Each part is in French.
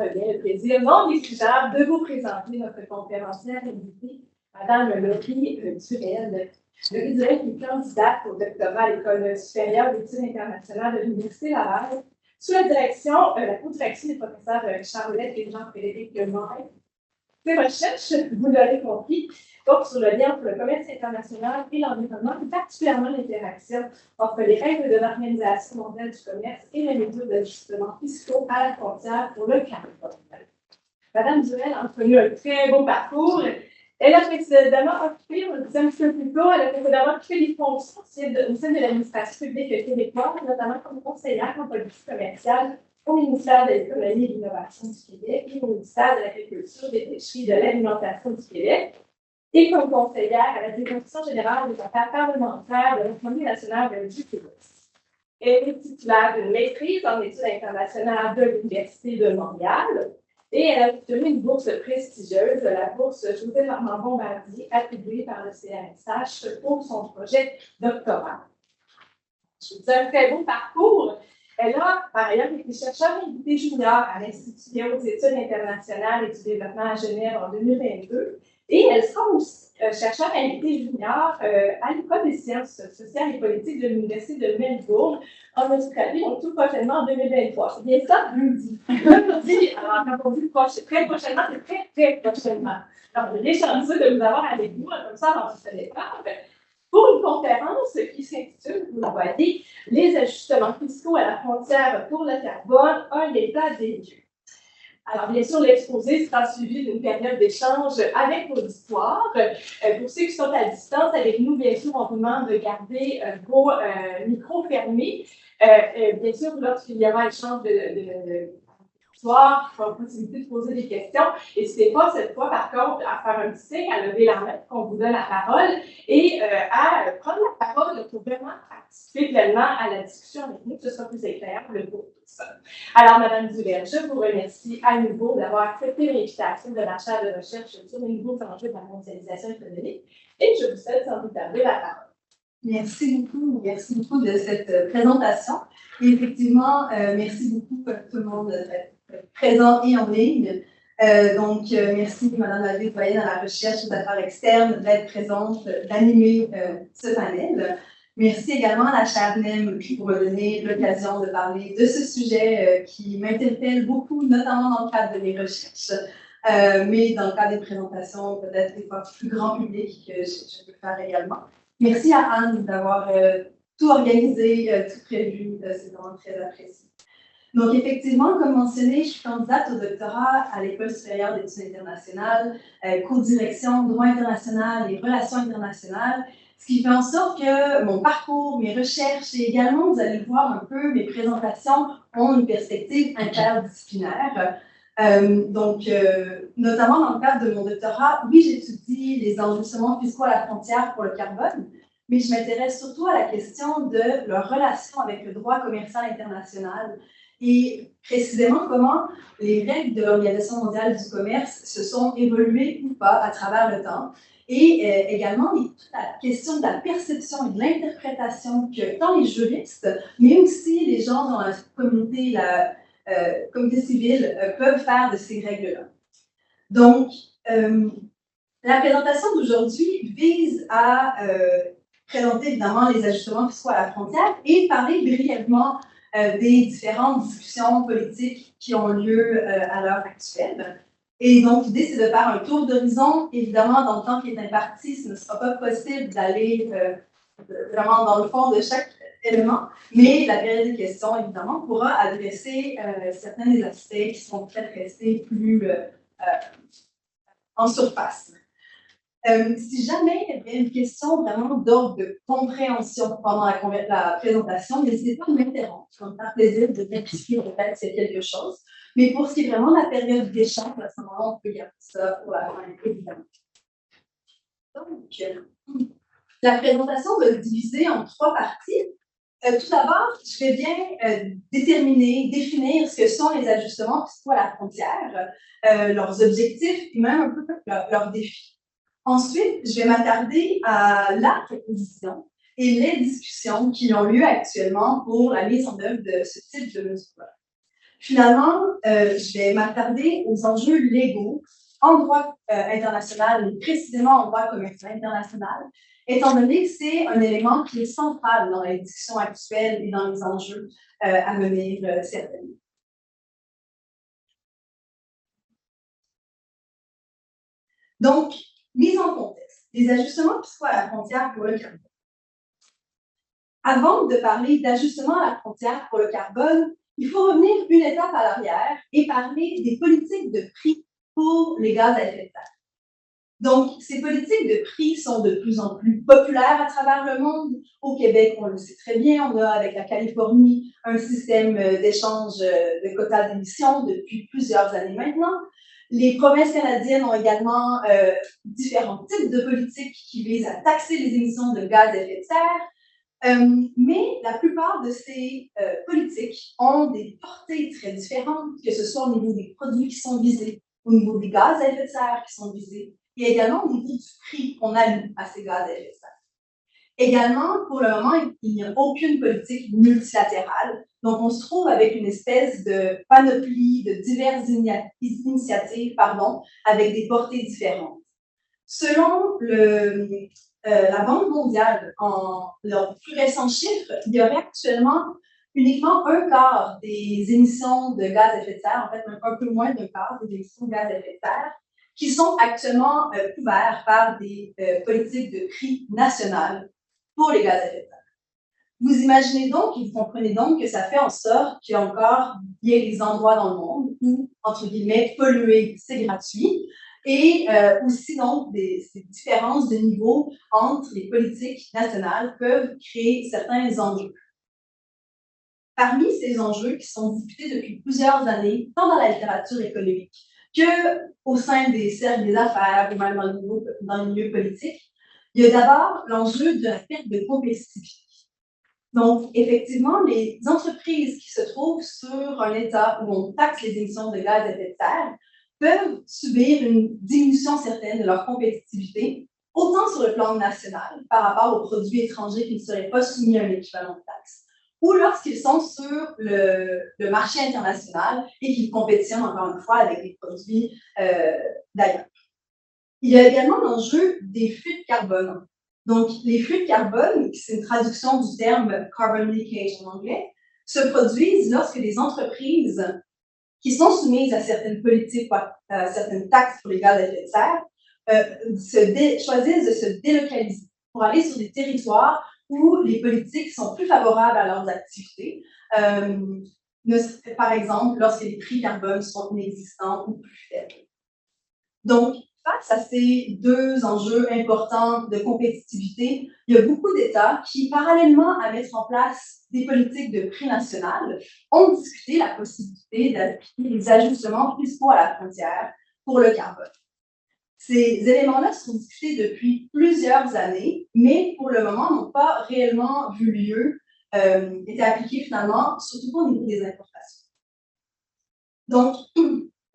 revient le plaisir non négligeable de vous présenter notre conférencière invitée, Mme Laurie Durel. Laurie Durel qui est candidate au doctorat à l'École supérieure d'études internationales de l'Université Laval, sous la co-direction du professeur Charlotte et Jean-Frédéric Morin. Ces recherches, vous l'aurez compris, portent sur le lien entre le commerce international et l'environnement, et particulièrement l'interaction entre les règles de l'Organisation mondiale du commerce et les mesures d'ajustement fiscaux à la frontière pour le carbone. Madame Durel a connu un très beau parcours. Elle a précédemment occupé, on le disait un petit peu plus tôt, elle a précédemment occupé des fonctions au sein de l'administration publique québécoise, notamment comme conseillère en politique commerciale au ministère de l'Économie et de l'Innovation du Québec et au ministère de l'Agriculture, des Pêcheries et de l'Alimentation du Québec, et comme conseillère à la Direction générale des affaires parlementaires de l'Assemblée nationale du Québec. Elle est titulaire d'une maîtrise en études internationales de l'Université de Montréal et elle a obtenu une bourse prestigieuse, la bourse Joseph Armand Bombardier, attribuée par le CNSH pour son projet doctoral. Je vous dis un très beau parcours. Elle a, par ailleurs, été chercheure invitée junior à l'Institut des hautes études internationales et du développement à Genève en 2022. Et elle sera aussi chercheure invitée junior à l'École des sciences sociales et politiques de l'Université de Melbourne en Australie, donc tout prochainement en 2023. C'est bien ça, lundi. Alors, quand on dit très prochainement, c'est très, très prochainement. Alors, on est chanceux de vous avoir avec nous, comme ça, dans ce départ. Pour une conférence qui s'intitule, vous le voyez, Les ajustements fiscaux à la frontière pour le carbone, un état des lieux. Alors, bien sûr, l'exposé sera suivi d'une période d'échange avec l'auditoire. Pour ceux qui sont à distance avec nous, bien sûr, on vous demande de garder vos micros fermés. Bien sûr, lorsqu'il y aura échange de l'auditoire, il y aura possibilité de poser des questions. N'hésitez pas cette fois, par contre, à faire un petit signe, à lever la main qu'on vous donne la parole et à prendre la parole pour vraiment participer pleinement à la discussion avec nous, que ce soit plus éclairable pour tous. Alors, Mme Durel, je vous remercie à nouveau d'avoir accepté l'invitation de la chaire de recherche sur les nouveaux enjeux de la mondialisation économique et je vous souhaite sans plus tarder la parole. Merci beaucoup de cette présentation. Et effectivement, merci beaucoup à tout le monde d'être présent et en ligne. Merci Mme la doyenne à la recherche aux affaires externes d'être présente, d'animer ce panel. Merci également à la chaire NEM pour me donner l'occasion de parler de ce sujet qui m'interpelle beaucoup, notamment dans le cadre de mes recherches, mais dans le cadre des présentations peut-être des fois plus grand public que je peux faire également. Merci à Anne d'avoir tout organisé, tout prévu, c'est vraiment très apprécié. Donc, effectivement, comme mentionné, je suis candidate au doctorat à l'École supérieure d'études internationales, co-direction droit international et relations internationales, ce qui fait en sorte que mon parcours, mes recherches et également, vous allez voir un peu, mes présentations ont une perspective interdisciplinaire. Notamment dans le cadre de mon doctorat, oui, j'étudie les ajustements fiscaux à la frontière pour le carbone, mais je m'intéresse surtout à la question de leur relation avec le droit commercial international et précisément comment les règles de l'Organisation mondiale du commerce se sont évoluées ou pas à travers le temps. Et également, toute la question de la perception et de l'interprétation que tant les juristes, mais aussi les gens dans la communauté, communauté civile, peuvent faire de ces règles-là. Donc, la présentation d'aujourd'hui vise à présenter évidemment les ajustements fiscaux à la frontière et parler brièvement des différentes discussions politiques qui ont lieu à l'heure actuelle. Et donc, l'idée, c'est de faire un tour d'horizon. Évidemment, dans le temps qui est imparti, ce ne sera pas possible d'aller vraiment dans le fond de chaque élément, mais la période de questions, évidemment, pourra adresser certains des aspects qui sont peut-être restés plus en surface. Si jamais il y avait une question vraiment d'ordre de compréhension pendant la présentation, n'hésitez pas à m'interrompre. Ça me faire plaisir de m'expliquer peut-être c'est quelque chose. Mais pour ce qui est vraiment de la période d'échange, à ce moment-là, on peut garder ça pour la fin, évidemment. Donc, la présentation va se diviser en 3 parties. Tout d'abord, je vais bien définir ce que sont les ajustements fiscaux à la frontière, leurs objectifs et même un peu leurs défis. Ensuite, je vais m'attarder à la proposition et les discussions qui ont lieu actuellement pour la mise en œuvre de ce type de mesures. Finalement, je vais m'attarder aux enjeux légaux en droit international, mais précisément en droit commercial international, étant donné que c'est un élément qui est central dans la discussion actuelle et dans les enjeux à mener certainement. Donc, mise en contexte, les ajustements fiscaux à la frontière pour le carbone. Avant de parler d'ajustements à la frontière pour le carbone, il faut revenir une étape à l'arrière et parler des politiques de prix pour les gaz à effet de serre. Donc, ces politiques de prix sont de plus en plus populaires à travers le monde. Au Québec, on le sait très bien, on a avec la Californie un système d'échange de quotas d'émissions depuis plusieurs années maintenant. Les provinces canadiennes ont également différents types de politiques qui visent à taxer les émissions de gaz à effet de serre. Mais la plupart de ces politiques ont des portées très différentes, que ce soit au niveau des produits qui sont visés, au niveau des gaz à effet de serre qui sont visés, et également au niveau du prix qu'on alloue à ces gaz à effet de serre. Également, pour le moment, il n'y a aucune politique multilatérale. Donc, on se trouve avec une espèce de panoplie de diverses initiatives, avec des portées différentes. Selon la Banque mondiale, en leurs plus récents chiffres, il y aurait actuellement uniquement un quart des émissions de gaz à effet de serre, en fait un peu moins d'un quart des émissions de gaz à effet de serre, qui sont actuellement couverts par des politiques de prix nationales pour les gaz à effet de serre. Vous imaginez donc et vous comprenez donc que ça fait en sorte qu'il y a encore bien des endroits dans le monde où, entre guillemets, polluer, c'est gratuit, et aussi donc ces différences de niveau entre les politiques nationales peuvent créer certains enjeux. Parmi ces enjeux qui sont discutés depuis plusieurs années, tant dans la littérature économique qu'au sein des cercles des affaires ou même dans le milieu politique, il y a d'abord l'enjeu de la perte de compétitivité. Donc, effectivement, les entreprises qui se trouvent sur un État où on taxe les émissions de gaz à effet de serre peuvent subir une diminution certaine de leur compétitivité, autant sur le plan national par rapport aux produits étrangers qui ne seraient pas soumis à un équivalent de taxe, ou lorsqu'ils sont sur le marché international et qu'ils compétitionnent encore une fois avec des produits d'ailleurs. Il y a également l'enjeu des flux de carbone. Donc, les flux de carbone, c'est une traduction du terme carbon leakage en anglais, se produisent lorsque les entreprises qui sont soumises à certaines politiques, à certaines taxes pour les gaz à effet de serre, choisissent de se délocaliser pour aller sur des territoires où les politiques sont plus favorables à leurs activités. Par exemple, lorsque les prix carbone sont inexistants ou plus faibles. Donc, face à ces deux enjeux importants de compétitivité, il y a beaucoup d'États qui, parallèlement à mettre en place des politiques de prix nationales, ont discuté la possibilité d'appliquer des ajustements fiscaux à la frontière pour le carbone. Ces éléments-là sont discutés depuis plusieurs années, mais pour le moment n'ont pas réellement vu lieu, été appliqués finalement, surtout pas au niveau des importations. Donc,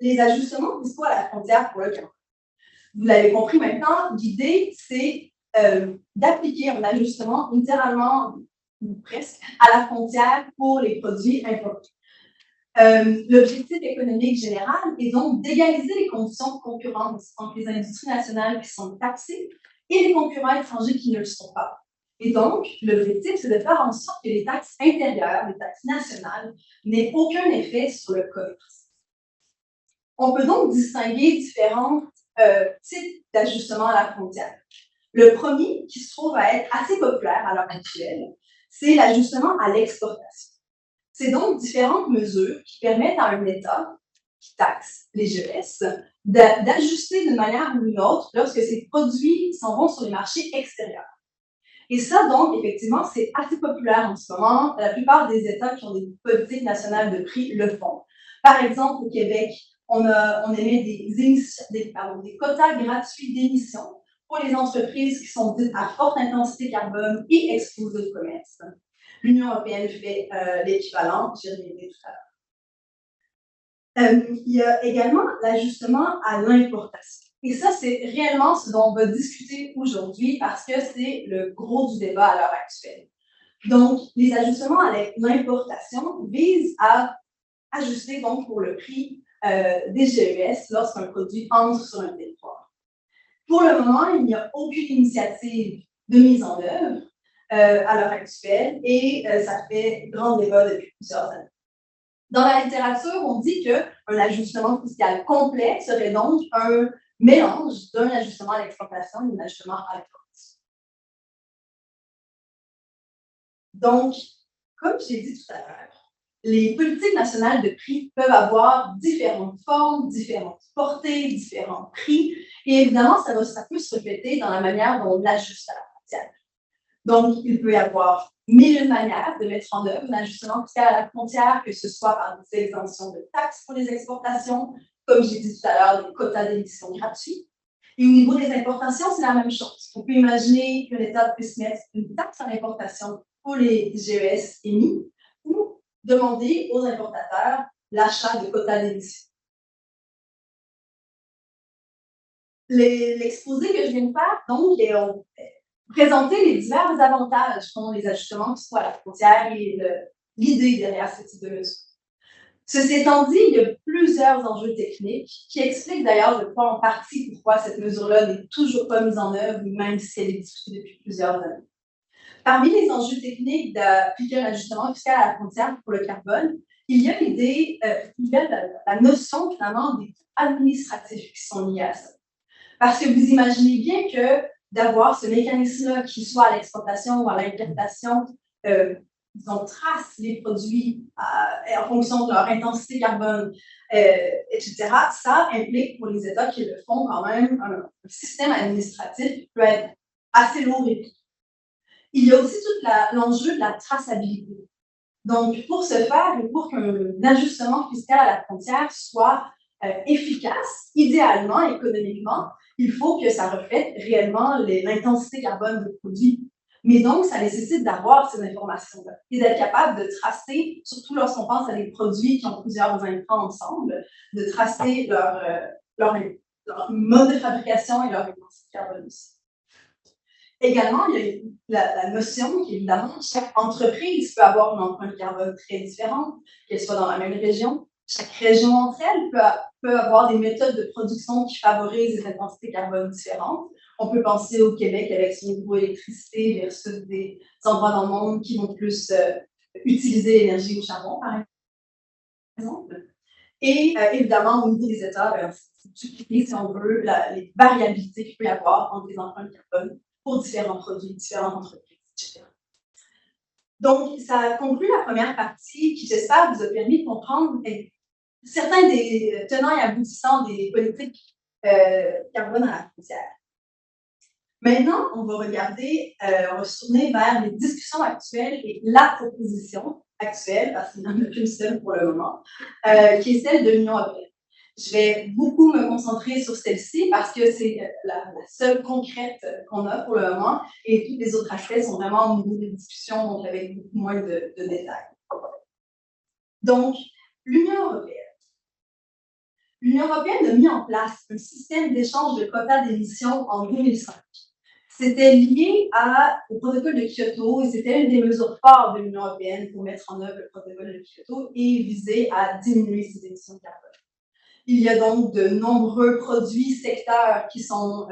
les ajustements fiscaux à la frontière pour le carbone. Vous l'avez compris maintenant, l'idée, c'est d'appliquer un ajustement littéralement, ou presque, à la frontière pour les produits importés. L'objectif économique général est donc d'égaliser les conditions de concurrence entre les industries nationales qui sont taxées et les concurrents étrangers qui ne le sont pas. Et donc, l'objectif, c'est de faire en sorte que les taxes intérieures, les taxes nationales, n'aient aucun effet sur le commerce. On peut donc distinguer différents types d'ajustements à la frontière. Le premier, qui se trouve à être assez populaire à l'heure actuelle, c'est l'ajustement à l'exportation. C'est donc différentes mesures qui permettent à un État qui taxe les GES d'ajuster d'une manière ou d'une autre lorsque ces produits s'en vont sur les marchés extérieurs. Et ça, donc, effectivement, c'est assez populaire en ce moment. La plupart des États qui ont des politiques nationales de prix le font. Par exemple, au Québec, on émet des quotas gratuits d'émissions pour les entreprises qui sont dites à forte intensité carbone et exposées au commerce. L'Union européenne fait l'équivalent, j'y reviendrai tout à l'heure. Il y a également l'ajustement à l'importation. Et ça, c'est réellement ce dont on va discuter aujourd'hui parce que c'est le gros du débat à l'heure actuelle. Donc, les ajustements à l'importation visent à ajusté donc pour le prix des GES lorsqu'un produit entre sur un territoire. Pour le moment, il n'y a aucune initiative de mise en œuvre à l'heure actuelle et ça fait grand débat depuis plusieurs années. Dans la littérature, on dit qu'un ajustement fiscal complet serait donc un mélange d'un ajustement à l'exportation et d'un ajustement à l'importation. Donc, comme je l'ai dit tout à l'heure, les politiques nationales de prix peuvent avoir différentes formes, différentes portées, différents prix, et évidemment, ça peut se refléter dans la manière dont on l'ajuste à la frontière. Donc, il peut y avoir mille manières de mettre en œuvre un ajustement fiscal à la frontière, que ce soit par des exemptions de taxes pour les exportations, comme j'ai dit tout à l'heure, des quotas d'émissions gratuits. Et au niveau des importations, c'est la même chose. On peut imaginer que l'État puisse mettre une taxe à l'importation pour les GES émis ou demander aux importateurs l'achat de quotas d'émissions. L'exposé que je viens de faire, donc, est présenter les divers avantages qu'ont les ajustements, que ce soit à la frontière et l'idée derrière ce type de mesure. Ceci étant dit, il y a plusieurs enjeux techniques qui expliquent d'ailleurs, je crois, en partie pourquoi cette mesure-là n'est toujours pas mise en œuvre, même si elle est discutée depuis plusieurs années. Parmi les enjeux techniques d'appliquer un ajustement fiscal à la frontière pour le carbone, il y a l'idée, il y a la notion finalement des coûts administratifs qui sont liés à ça. Parce que vous imaginez bien que d'avoir ce mécanisme-là, qu'il soit à l'exportation ou à l'importation, on trace les produits en fonction de leur intensité carbone, etc., ça implique pour les États qui le font quand même un système administratif qui peut être assez lourd et tout. Il y a aussi tout l'enjeu de la traçabilité. Donc, pour ce faire et pour qu'un ajustement fiscal à la frontière soit efficace, idéalement, économiquement, il faut que ça reflète réellement l'intensité carbone du produit. Mais donc, ça nécessite d'avoir ces informations-là et d'être capable de tracer, surtout lorsqu'on pense à des produits qui ont plusieurs intrants ensemble, de tracer leur mode de fabrication et leur intensité carbone aussi. Également, il y a la notion qu'évidemment, chaque entreprise peut avoir une empreinte carbone très différente, qu'elle soit dans la même région. Chaque région entre elles peut avoir des méthodes de production qui favorisent des intensités carbone différentes. On peut penser au Québec avec son hydroélectricité versus des endroits dans le monde qui vont plus utiliser l'énergie au charbon, par exemple. Et évidemment, au niveau des États, dupliquer, si on veut, les variabilités qu'il peut y avoir entre les empreintes carbone pour différents produits, différentes entreprises, etc. Donc, ça conclut la première partie qui, j'espère, vous a permis de comprendre certains des tenants et aboutissants des politiques carbone à la frontière. Maintenant, on va regarder, on va se tourner vers les discussions actuelles et la proposition actuelle, parce qu'il n'y en a qu'une seule pour le moment, qui est celle de l'Union européenne. Je vais beaucoup me concentrer sur celle-ci parce que c'est la seule concrète qu'on a pour le moment et tous les autres aspects sont vraiment au niveau des discussions, donc avec beaucoup moins de détails. Donc, l'Union européenne. L'Union européenne a mis en place un système d'échange de quotas d'émissions en 2005. C'était lié au protocole de Kyoto et c'était une des mesures fortes de l'Union européenne pour mettre en œuvre le protocole de Kyoto et viser à diminuer ses émissions de carbone. Il y a donc de nombreux produits secteurs qui sont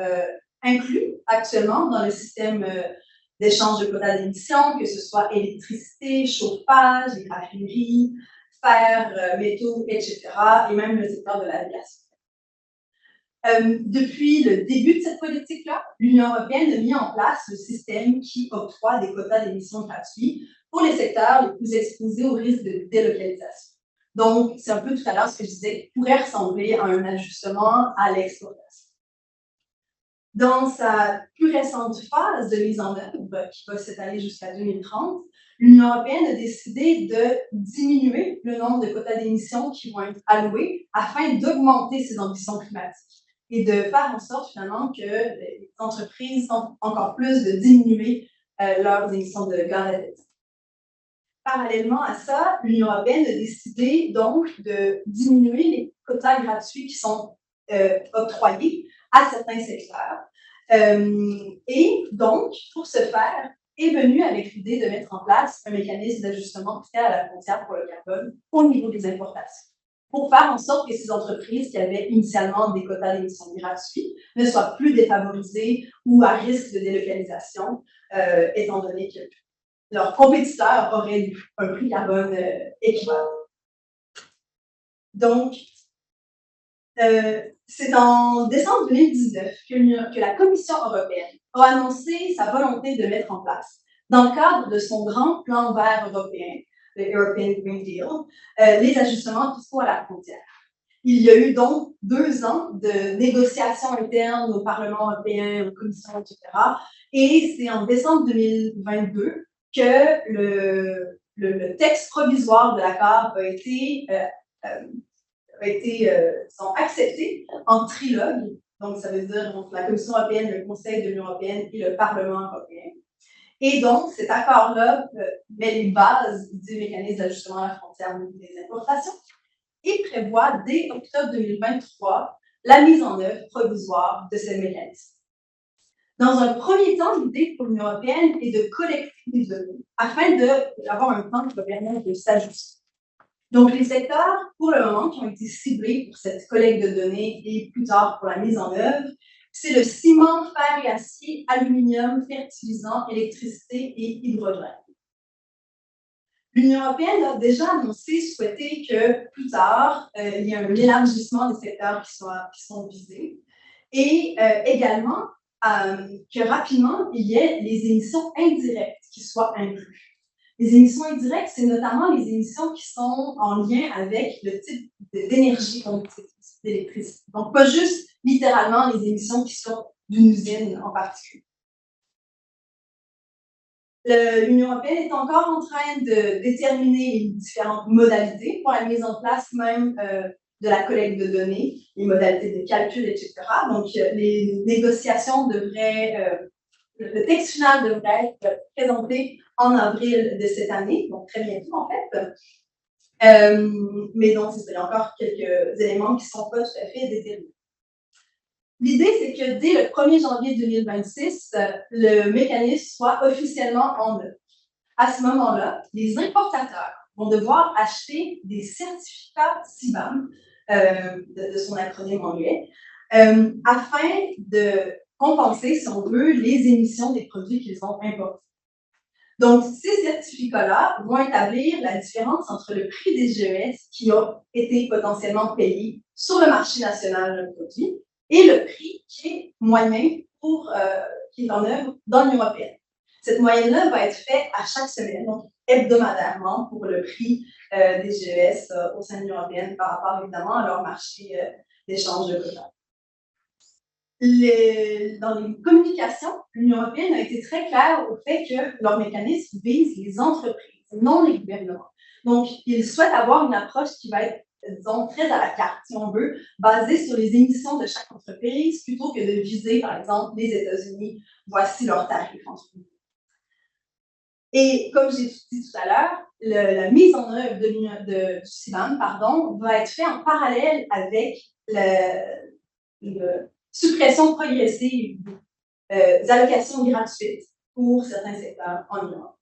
inclus actuellement dans le système d'échange de quotas d'émissions, que ce soit électricité, chauffage, les raffineries, fer, métaux, etc., et même le secteur de l'aviation. Depuis le début de cette politique-là, l'Union européenne a mis en place le système qui octroie des quotas d'émissions gratuits pour les secteurs les plus exposés au risque de délocalisation. Donc, c'est un peu tout à l'heure ce que je disais, pourrait ressembler à un ajustement à l'exportation. Dans sa plus récente phase de mise en œuvre, qui va s'étaler jusqu'à 2030, l'Union européenne a décidé de diminuer le nombre de quotas d'émissions qui vont être alloués afin d'augmenter ses ambitions climatiques et de faire en sorte finalement que les entreprises tentent encore plus de diminuer leurs émissions de gaz à effet de serre. Parallèlement à ça, l'Union européenne a décidé donc de diminuer les quotas gratuits qui sont octroyés à certains secteurs. Et donc, pour ce faire, est venu avec l'idée de mettre en place un mécanisme d'ajustement fiscal à la frontière pour le carbone au niveau des importations, pour faire en sorte que ces entreprises qui avaient initialement des quotas d'émissions gratuits ne soient plus défavorisées ou à risque de délocalisation, étant donné que leurs compétiteurs auraient un prix carbone équivalent. Donc, c'est en décembre 2019 que la Commission européenne a annoncé sa volonté de mettre en place, dans le cadre de son grand plan vert européen, le European Green Deal, les ajustements fiscaux à la frontière. Il y a eu donc 2 ans de négociations internes au Parlement européen, aux commissions, etc. Et c'est en décembre 2022 que le texte provisoire de l'accord a été accepté en trilogue. Donc, ça veut dire donc, la Commission européenne, le Conseil de l'Union européenne et le Parlement européen. Et donc, cet accord-là met les bases du mécanisme d'ajustement à la frontière des importations et prévoit dès octobre 2023 la mise en œuvre provisoire de ce mécanisme. Dans un premier temps, l'idée pour l'Union européenne est de collecter des données afin d'avoir un temps qui va permettre de s'ajuster. Donc, les secteurs, pour le moment, qui ont été ciblés pour cette collecte de données et plus tard pour la mise en œuvre, c'est le ciment, fer et acier, aluminium, fertilisant, électricité et hydrogène. L'Union européenne a déjà annoncé souhaiter que plus tard, il y ait un élargissement des secteurs qui sont visés et également que rapidement, il y ait les émissions indirectes qui soient incluses. Les émissions indirectes, c'est notamment les émissions qui sont en lien avec le type d'énergie, donc d'électricité. Donc, pas juste littéralement les émissions qui sortent d'une usine en particulier. L'Union européenne est encore en train de déterminer les différentes modalités pour la mise en place même de la collecte de données, les modalités de calcul, etc. Donc, les négociations devraient, le texte final devrait être présenté en avril de cette année, donc très bientôt en fait. Mais donc, il y a encore quelques éléments qui ne sont pas tout à fait déterminés. L'idée, c'est que dès le 1er janvier 2026, le mécanisme soit officiellement en œuvre. À ce moment-là, les importateurs vont devoir acheter des certificats CBAM, de son acronyme anglais, afin de compenser, si on veut, les émissions des produits qu'ils ont importés. Donc, ces certificats-là vont établir la différence entre le prix des GES qui a été potentiellement payé sur le marché national d'un produit et le prix qui est moyen qui est en œuvre dans l'Union européenne. Cette moyenne-là va être faite à chaque semaine, donc hebdomadairement, pour le prix des GES au sein de l'Union européenne par rapport évidemment à leur marché d'échange de quotas. Dans les communications, l'Union européenne a été très claire au fait que leur mécanisme vise les entreprises, non les gouvernements. Donc, ils souhaitent avoir une approche qui va être, disons, très à la carte, si on veut, basée sur les émissions de chaque entreprise, plutôt que de viser, par exemple, les États-Unis. Voici leurs tarifs en ce moment. Et comme j'ai dit tout à l'heure, la mise en œuvre du CBAM, va être faite en parallèle avec le suppression progressive des allocations gratuites pour certains secteurs en Europe.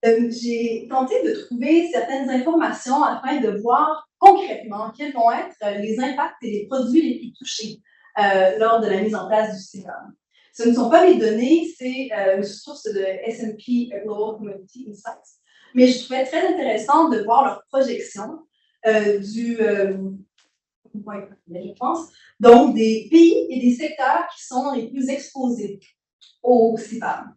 J'ai tenté de trouver certaines informations afin de voir concrètement quels vont être les impacts et les produits les plus touchés lors de la mise en place du CBAM. Ce ne sont pas les données, c'est une source de S&P Global Commodity Insights, mais je trouvais très intéressant de voir leurs projections je pense, donc des pays et des secteurs qui sont les plus exposés au CBAM.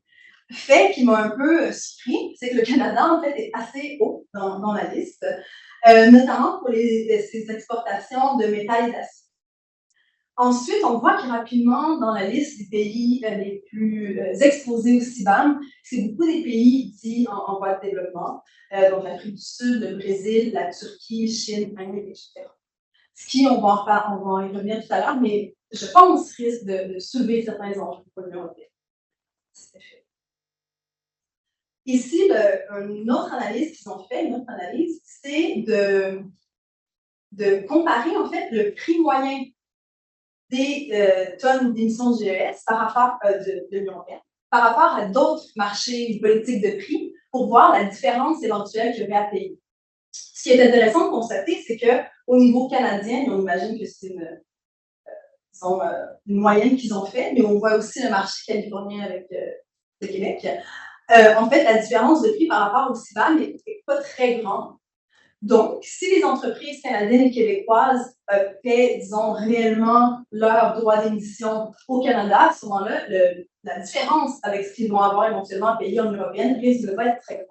Fait qui m'a un peu surpris, c'est que le Canada, en fait, est assez haut dans la liste, notamment pour ses exportations de métal et d'acier. Ensuite, on voit que rapidement, dans la liste des pays les plus exposés au CBAM, c'est beaucoup des pays dits en voie de développement, donc l'Afrique du Sud, le Brésil, la Turquie, Chine, Inde, etc. Ce qui, on va y revenir tout à l'heure, mais je pense risque de soulever certains enjeux pour l'Union européenne. C'est fait. Ici, une autre analyse qu'ils ont fait, c'est de comparer en fait le prix moyen des tonnes d'émissions de GES par rapport de l'Union européenne, par rapport à d'autres marchés politiques de prix, pour voir la différence éventuelle qu'il y aurait à payer. Ce qui est intéressant de constater, c'est qu'au niveau canadien, on imagine que c'est une moyenne qu'ils ont fait, mais on voit aussi le marché californien avec le Québec. En fait, la différence de prix par rapport au CIBAM n'est pas très grande. Donc, si les entreprises canadiennes et québécoises paient, disons, réellement leur droit d'émission au Canada, à ce moment-là, la différence avec ce qu'ils vont avoir éventuellement à payer en européenne risque de ne pas être très grande.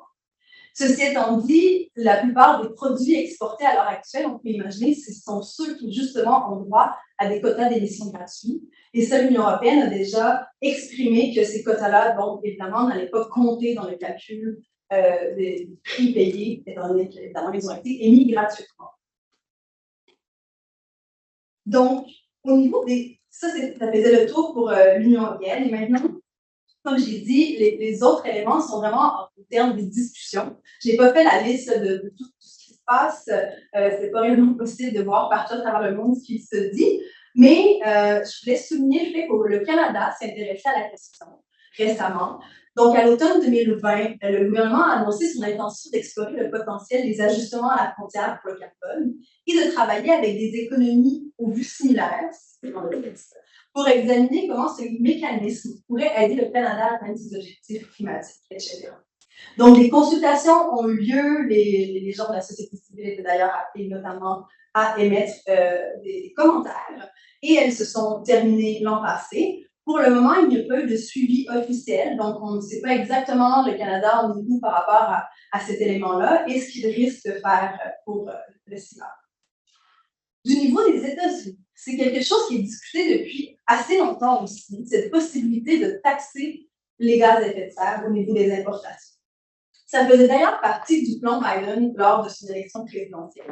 Ceci étant dit, la plupart des produits exportés à l'heure actuelle, on peut imaginer, ce sont ceux qui, justement, ont droit à des quotas d'émissions gratuits. Et ça, l'Union européenne a déjà exprimé que ces quotas-là, donc, évidemment, n'allaient pas compter dans le calcul des prix payés, étant donné qu'évidemment, ils ont été émis gratuitement. Donc, au niveau des... Ça faisait le tour pour l'Union européenne. Et maintenant, comme j'ai dit, les autres éléments sont vraiment en termes de discussion. Je n'ai pas fait la liste de tout ce qui se passe. C'est pas réellement possible de voir partout à travers le monde ce qui se dit. Mais je voulais souligner le fait que le Canada s'est intéressé à la question récemment. Donc, à l'automne 2020, le gouvernement a annoncé son intention d'explorer le potentiel des ajustements à la frontière pour le carbone et de travailler avec des économies aux vues similaires, pour examiner comment ce mécanisme pourrait aider le Canada à atteindre ses objectifs climatiques, etc. Donc, des consultations ont eu lieu, les gens de la société civile étaient d'ailleurs appelés notamment à émettre des commentaires, et elles se sont terminées l'an passé. Pour le moment, il n'y a pas eu de suivi officiel, donc on ne sait pas exactement le Canada en est où par rapport à cet élément-là et ce qu'il risque de faire pour le CIBAM. Du niveau des États-Unis, c'est quelque chose qui est discuté depuis assez longtemps aussi, cette possibilité de taxer les gaz à effet de serre au niveau des importations. Ça faisait d'ailleurs partie du plan Biden lors de son élection présidentielle,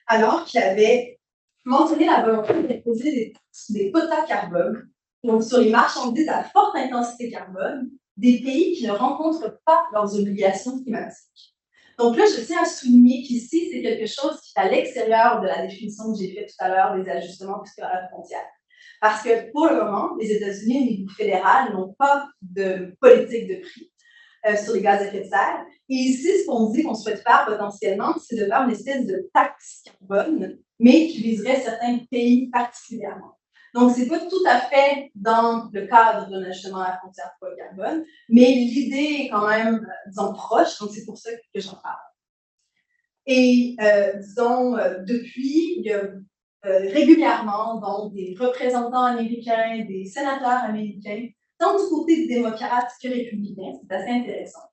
alors qu'il avait mentionné la volonté d'imposer des quotas carbone donc sur les marchandises à forte intensité carbone des pays qui ne rencontrent pas leurs obligations climatiques. Donc là, je tiens à souligner qu'ici, c'est quelque chose qui est à l'extérieur de la définition que j'ai faite tout à l'heure des ajustements fiscaux à la frontière. Parce que pour le moment, les États-Unis, au niveau fédéral, n'ont pas de politique de prix sur les gaz à effet de serre. Et ici, ce qu'on dit qu'on souhaite faire potentiellement, c'est de faire une espèce de taxe carbone, mais qui viserait certains pays particulièrement. Donc, ce n'est pas tout à fait dans le cadre d'un ajustement à la frontière pour le carbone, mais l'idée est quand même, disons, proche, donc c'est pour ça que j'en parle. Et, disons, depuis, il y a régulièrement donc, des représentants américains, des sénateurs américains, tant du côté des démocrates que républicains, c'est assez intéressant,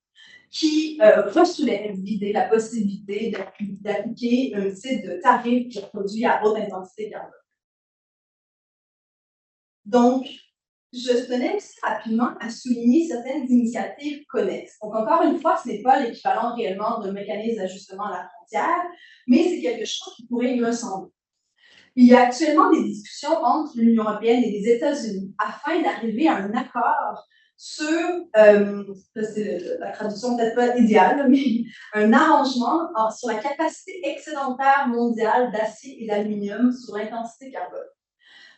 qui postulaient l'idée, la possibilité d'appliquer un type de tarif de produits à haute intensité carbone. Donc, je tenais aussi rapidement à souligner certaines initiatives connexes. Donc, encore une fois, ce n'est pas l'équivalent réellement d'un mécanisme d'ajustement à la frontière, mais c'est quelque chose qui pourrait y ressembler. Il y a actuellement des discussions entre l'Union européenne et les États-Unis afin d'arriver à un accord sur, c'est la traduction peut-être pas idéale, mais un arrangement sur la capacité excédentaire mondiale d'acier et d'aluminium sur l'intensité carbone.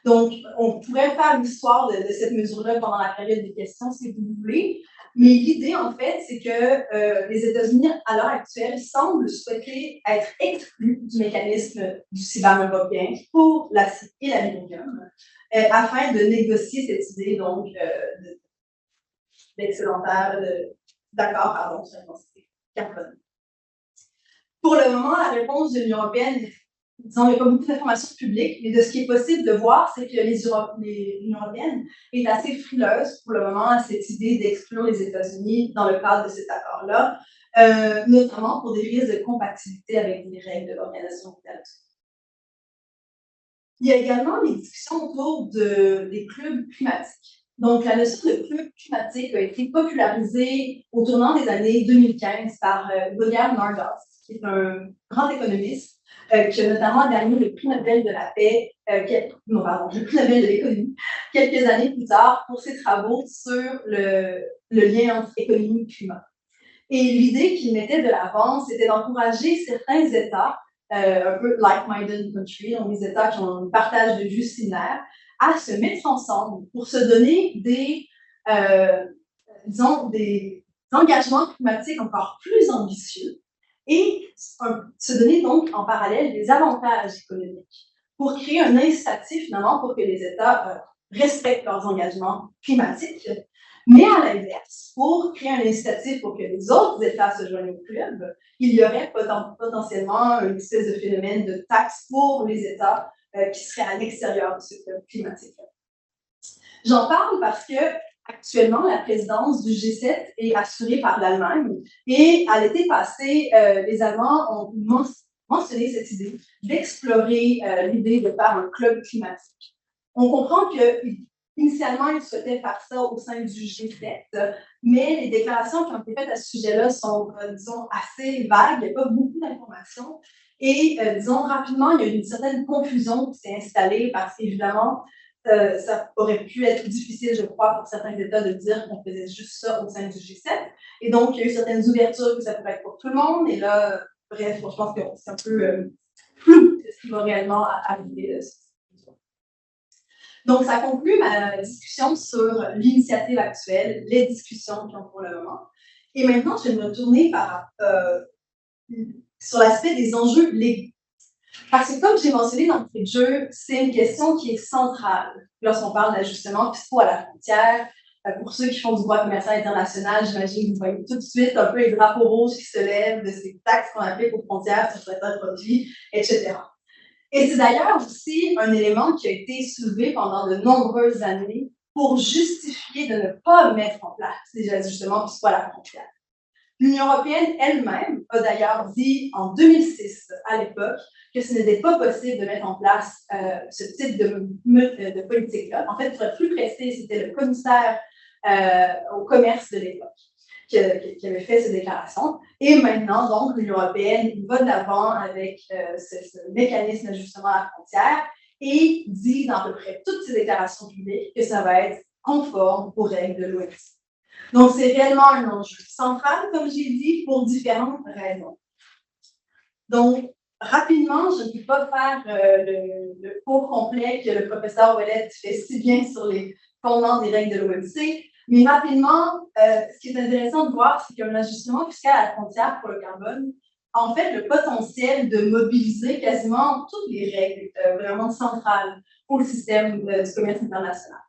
Donc, on pourrait faire l'histoire de cette mesure-là pendant la période des questions, si vous voulez. Mais l'idée, en fait, c'est que les États-Unis, à l'heure actuelle, semblent souhaiter être exclus du mécanisme du CIBAM européen pour l'acier et l'aluminium, afin de négocier cette idée, donc, d'excédentaire, d'accord, sur l'intensité carbone. Pour le moment, la réponse de l'Union européenne, disons, il n'y a pas beaucoup d'informations publiques, mais de ce qui est possible de voir, c'est que l'Union européenne est assez frileuse pour le moment à cette idée d'exclure les États-Unis dans le cadre de cet accord-là, notamment pour des risques de compatibilité avec les règles de l'Organisation mondiale. Il y a également des discussions autour des clubs climatiques. Donc, la notion de club climatique a été popularisée au tournant des années 2015 par William Nordos, qui est un grand économiste, qui a notamment gagné le prix Nobel de la paix, le prix Nobel de l'économie, quelques années plus tard pour ses travaux sur le lien entre économie et climat. Et l'idée qu'il mettait de l'avant, c'était d'encourager certains États, un peu like-minded country, donc les États qui ont un partage de vues similaires, à se mettre ensemble pour se donner des engagements climatiques encore plus ambitieux et se donner donc en parallèle des avantages économiques pour créer un incitatif finalement pour que les États respectent leurs engagements climatiques, mais à l'inverse, pour créer un incitatif pour que les autres États se joignent au club, il y aurait potentiellement une espèce de phénomène de taxe pour les États qui seraient à l'extérieur de ce club climatique. J'en parle parce que actuellement, la présidence du G7 est assurée par l'Allemagne et à l'été passé, les Allemands ont mentionné cette idée d'explorer l'idée de faire un club climatique. On comprend qu'initialement, ils souhaitaient faire ça au sein du G7, mais les déclarations qui ont été faites à ce sujet-là sont, disons, assez vagues, il n'y a pas beaucoup d'informations. Et, disons, rapidement, il y a eu une certaine confusion qui s'est installée parce qu'évidemment, ça aurait pu être difficile, je crois, pour certains États de dire qu'on faisait juste ça au sein du G7. Et donc, il y a eu certaines ouvertures que ça pouvait être pour tout le monde. Et là, bref, je pense que c'est un peu flou ce qui va réellement arriver. Donc, ça conclut ma discussion sur l'initiative actuelle, les discussions qui ont pour le moment. Et maintenant, je vais me retourner sur l'aspect des enjeux légaux. Parce que comme j'ai mentionné dans le jeu, c'est une question qui est centrale lorsqu'on parle d'ajustement fiscaux à la frontière. Pour ceux qui font du droit commercial international, j'imagine que vous voyez tout de suite un peu les drapeaux rouges qui se lèvent de ces taxes qu'on applique aux frontières sur certains produits, etc. Et c'est d'ailleurs aussi un élément qui a été soulevé pendant de nombreuses années pour justifier de ne pas mettre en place des ajustements fiscaux à la frontière. L'Union européenne elle-même a d'ailleurs dit en 2006, à l'époque, que ce n'était pas possible de mettre en place ce type de politique-là. En fait, pour être plus précis, c'était le commissaire au commerce de l'époque qui avait fait ces déclarations. Et maintenant, donc, l'Union européenne va de l'avant avec ce mécanisme d'ajustement à la frontière et dit dans à peu près toutes ses déclarations publiques que ça va être conforme aux règles de l'OMC. Donc, c'est réellement un enjeu central, comme j'ai dit, pour différentes raisons. Donc, rapidement, je ne peux pas faire le cours complet que le professeur Ouellet fait si bien sur les fondements des règles de l'OMC, mais rapidement, ce qui est intéressant de voir, c'est qu'un ajustement fiscal à la frontière pour le carbone a en fait le potentiel de mobiliser quasiment toutes les règles vraiment centrales au système du commerce international.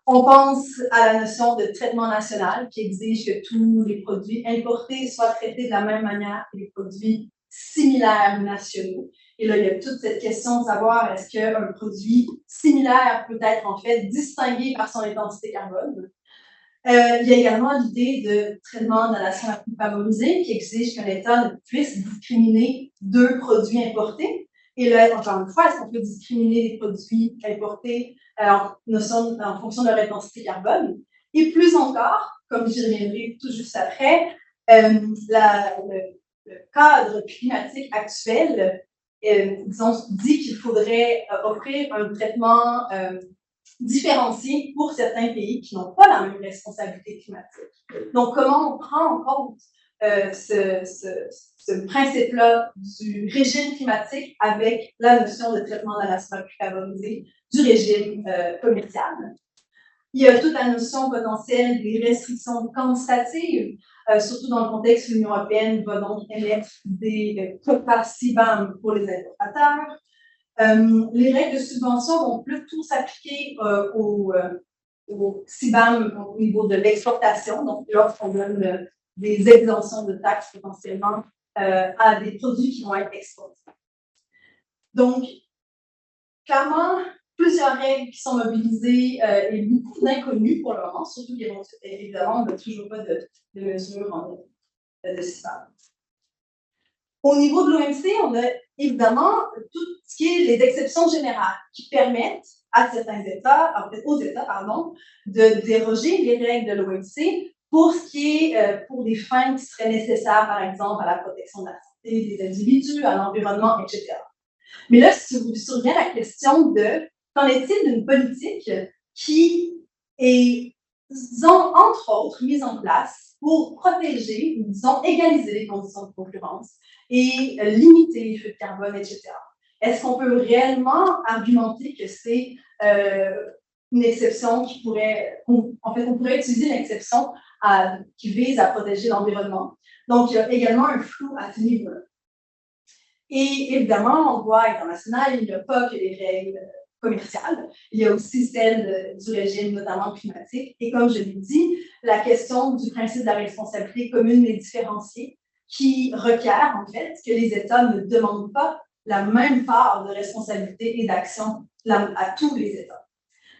On pense à la notion de traitement national qui exige que tous les produits importés soient traités de la même manière que les produits similaires nationaux. Et là, il y a toute cette question de savoir est-ce qu'un produit similaire peut être en fait distingué par son intensité carbone. Il y a également l'idée de traitement de la nation la plus favorisée qui exige qu'un État ne puisse discriminer deux produits importés. Et là, encore une fois, est-ce qu'on peut discriminer les produits importés en fonction de leur intensité carbone? Et plus encore, comme j'y reviendrai tout juste après, le cadre climatique actuel, disons, dit qu'il faudrait offrir un traitement différencié pour certains pays qui n'ont pas la même responsabilité climatique. Donc, comment on prend en compte ce principe-là du régime climatique avec la notion de traitement de la nation la plus favorisée du régime commercial. Il y a toute la notion potentielle des restrictions quantitatives, surtout dans le contexte où l'Union européenne va donc émettre des quotas CBAM pour les importateurs. Les règles de subvention vont plutôt s'appliquer au CBAM au niveau de l'exportation, donc lorsqu'on donne des exemptions de taxes potentiellement à des produits qui vont être exportés. Donc, clairement, plusieurs règles qui sont mobilisées et beaucoup d'inconnus pour le moment, surtout évidemment, on n'a toujours pas de mesures de CBAM. Au niveau de l'OMC, on a évidemment tout ce qui est les exceptions générales qui permettent à certains États, en fait aux États, pardon, de déroger les règles de l'OMC pour ce qui est pour des fins qui seraient nécessaires, par exemple, à la protection de la santé des individus, à l'environnement, etc. Mais là, si vous survient la question de qu'en est-il d'une politique qui est, disons, entre autres, mise en place pour protéger, ou disons, égaliser les conditions de concurrence et limiter les feux de carbone, etc. est-ce qu'on peut réellement argumenter que c'est une exception qui pourrait, en fait, on pourrait utiliser une exception qui vise à protéger l'environnement. Donc, il y a également un flou à ce niveau-là. Et évidemment, en droit international, il n'y a pas que les règles commerciales, il y a aussi celles du régime, notamment climatique. Et comme je l'ai dit, la question du principe de la responsabilité commune et différenciée, qui requiert en fait que les États ne demandent pas la même part de responsabilité et d'action à tous les États.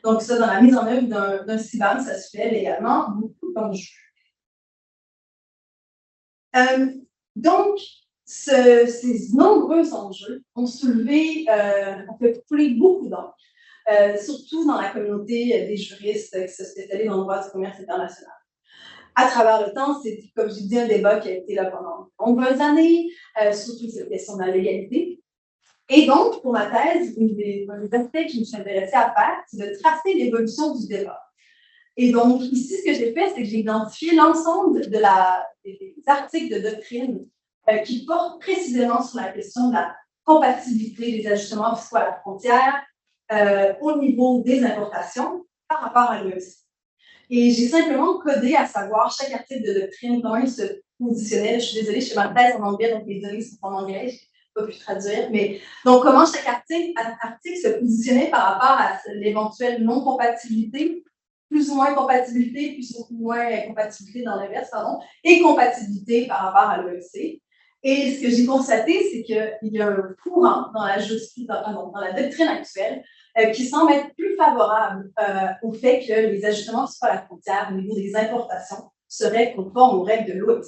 Donc ça, dans la mise en œuvre d'un CBAM, ça se fait légalement beaucoup d'enjeux. Donc, ces nombreux enjeux ont soulevé, ont fait couler beaucoup d'encre, surtout dans la communauté des juristes qui se spécialisent dans le droit du commerce international. À travers le temps, c'est, comme je dis, un débat qui a été là pendant de nombreuses années, surtout cette question de la légalité. Et donc, pour ma thèse, un des aspects que je me suis intéressée à faire, c'est de tracer l'évolution du débat. Et donc, ici, ce que j'ai fait, c'est que j'ai identifié l'ensemble des articles de doctrine qui portent précisément sur la question de la compatibilité des ajustements fiscaux à la frontière au niveau des importations par rapport à l'OMC. Et j'ai simplement codé à savoir chaque article de doctrine, comment il se positionnait. Je suis désolée, je fais ma thèse en anglais, donc les données sont en anglais, je n'ai pas pu traduire. Mais donc, comment chaque article se positionnait par rapport à l'éventuelle non-compatibilité, plus ou moins compatibilité, plus ou moins incompatibilité dans l'inverse, pardon, et compatibilité par rapport à l'OMC. Et ce que j'ai constaté, c'est qu'il y a un courant dans la doctrine actuelle qui semble être plus favorable au fait que les ajustements fiscaux à la frontière au niveau des importations seraient conformes aux règles de l'OMC.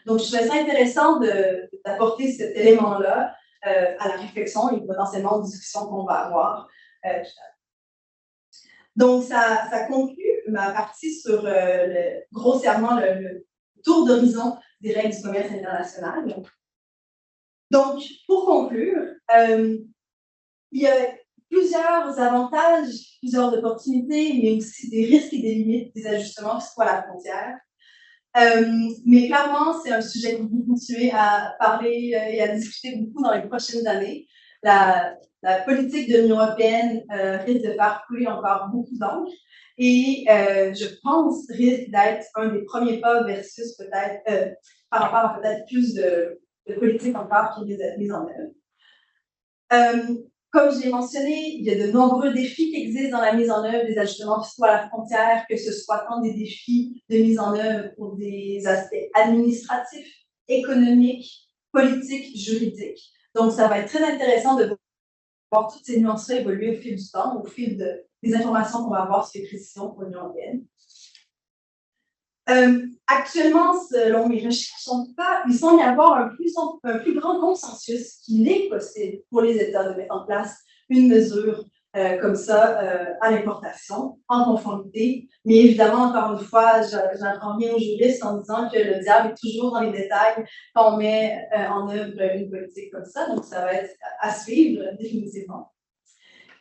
Donc, je trouvais ça intéressant d'apporter cet élément-là à la réflexion et potentiellement aux discussions qu'on va avoir tout à l'heure. Donc, ça conclut ma partie sur grossièrement le tour d'horizon des règles du commerce international. Donc, pour conclure, il y a plusieurs avantages, plusieurs opportunités, mais aussi des risques et des limites des ajustements fiscaux à la frontière. Mais clairement, c'est un sujet que vous continuez à parler et à discuter beaucoup dans les prochaines années. La politique de l'Union européenne risque de faire couler encore beaucoup d'encre et je pense risque d'être un des premiers pas versus peut-être par rapport à peut-être plus de politique encore qui est mise en œuvre. Comme je l'ai mentionné, il y a de nombreux défis qui existent dans la mise en œuvre des ajustements fiscaux à la frontière, que ce soit tant des défis de mise en œuvre pour des aspects administratifs, économiques, politiques, juridiques. Donc, ça va être très intéressant de voir toutes ces nuances-là évoluer au fil du temps, au fil des informations qu'on va avoir sur les précisions pour l'Union européenne. Actuellement, selon mes recherches, il semble y avoir un plus grand consensus qu'il est possible pour les États de mettre en place une mesure comme ça à l'importation, en conformité. Mais évidemment, encore une fois, j'apprends bien aux juristes en disant que le diable est toujours dans les détails quand on met en œuvre une politique comme ça. Donc, ça va être à suivre définitivement.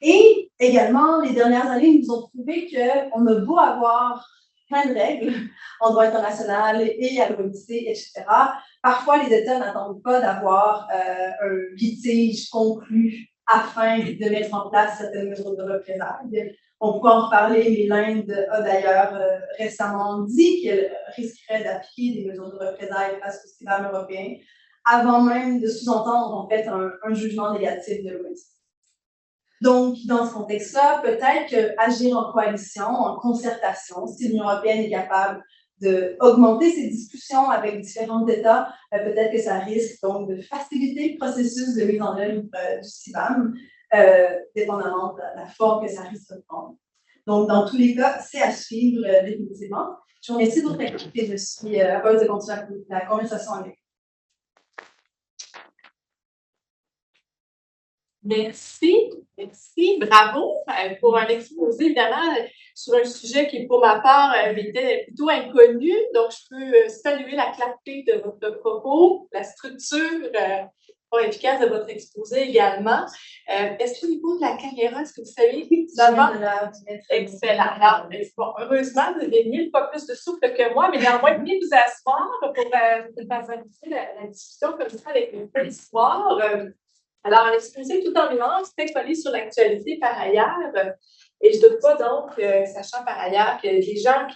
Et également, les dernières années nous ont prouvé qu'on a beau avoir plein de règles en droit international et à l'OMC, etc. Parfois, les États n'attendent pas d'avoir un litige conclu afin de mettre en place certaines mesures de représailles. On pourra en reparler, mais l'Inde a d'ailleurs récemment dit qu'elle risquerait d'appliquer des mesures de représailles face au CBAM européen avant même de sous-entendre en fait un jugement négatif de l'OMC. Donc, dans ce contexte-là, peut-être qu'agir en coalition, en concertation, si l'Union européenne est capable d'augmenter ses discussions avec différents États, peut-être que ça risque donc de faciliter le processus de mise en œuvre du CBAM, dépendamment de la forme que ça risque de prendre. Donc, dans tous les cas, c'est à suivre définitivement. Je vous remercie de votre écoute et je suis heureuse de continuer la conversation avec vous. Merci, bravo pour un exposé, évidemment, sur un sujet qui, pour ma part, était plutôt inconnu. Donc, je peux saluer la clarté de votre propos, la structure efficace de votre exposé également. Est-ce qu'au niveau de la caméra, est-ce que vous savez? D'abord, excellent. Alors, bon, heureusement, vous avez mis pas plus de souffle que moi, mais néanmoins, venez vous asseoir pour favoriser la discussion comme ça avec le soir. Alors, un exposé tout en nuances, très collé sur l'actualité par ailleurs. Et je ne doute pas donc, sachant par ailleurs que des gens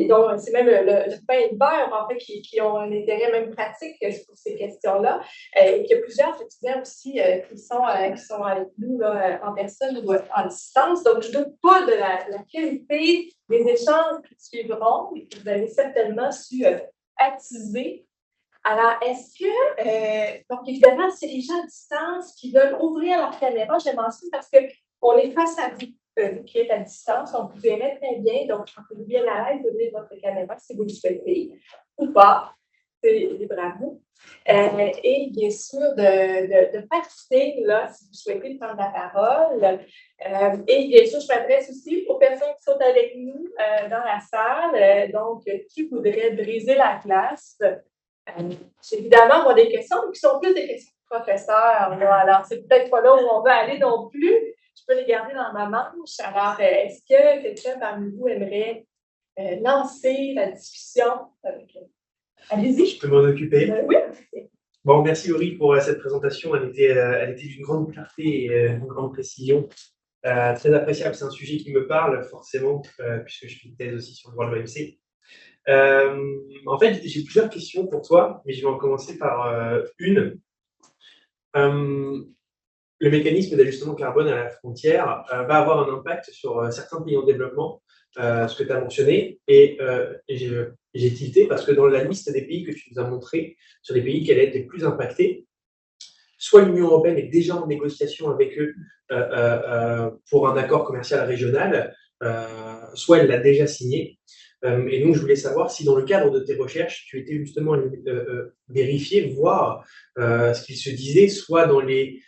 dont c'est même le pain et le beurre, en fait, qui ont un intérêt même pratique pour ces questions-là, et qu'il y a plusieurs étudiants aussi qui sont avec nous là, en personne ou en distance. Donc, je ne doute pas de la qualité des échanges qui suivront et que vous avez certainement su attiser. Alors, est-ce que, donc évidemment, c'est les gens à distance qui veulent ouvrir leur caméra, je le mentionne parce qu'on est face à vous qui êtes à distance, on vous verrait très bien, donc je vous bien à l'aise d'ouvrir votre caméra si vous le souhaitez ou pas, c'est libre à vous. Et bien sûr, de participer là, si vous souhaitez prendre la parole. Et bien sûr, je m'adresse aussi aux personnes qui sont avec nous dans la salle, donc qui voudraient briser la glace. Évidemment, avoir des questions, mais qui sont plus des questions de professeurs. Là. Alors, c'est peut-être pas là où on veut aller non plus. Je peux les garder dans ma manche. Alors, est-ce que quelqu'un parmi vous aimerait lancer la discussion avec Allez-y. Je peux m'en occuper. Oui. Bon, merci Laurie pour cette présentation. Elle était d'une grande clarté et d'une grande précision. Très appréciable. C'est un sujet qui me parle forcément, puisque je fais une thèse aussi sur le droit de l'OMC. En fait, j'ai plusieurs questions pour toi, mais je vais en commencer par une. Le mécanisme d'ajustement carbone à la frontière va avoir un impact sur certains pays en développement, ce que tu as mentionné, et j'ai tilté parce que dans la liste des pays que tu nous as montré, sur les pays qui allaient être les plus impactés, soit l'Union européenne est déjà en négociation avec eux pour un accord commercial régional, soit elle l'a déjà signé. Et donc, je voulais savoir si dans le cadre de tes recherches, tu étais justement vérifier, voir ce qu'il se disait, soit dans les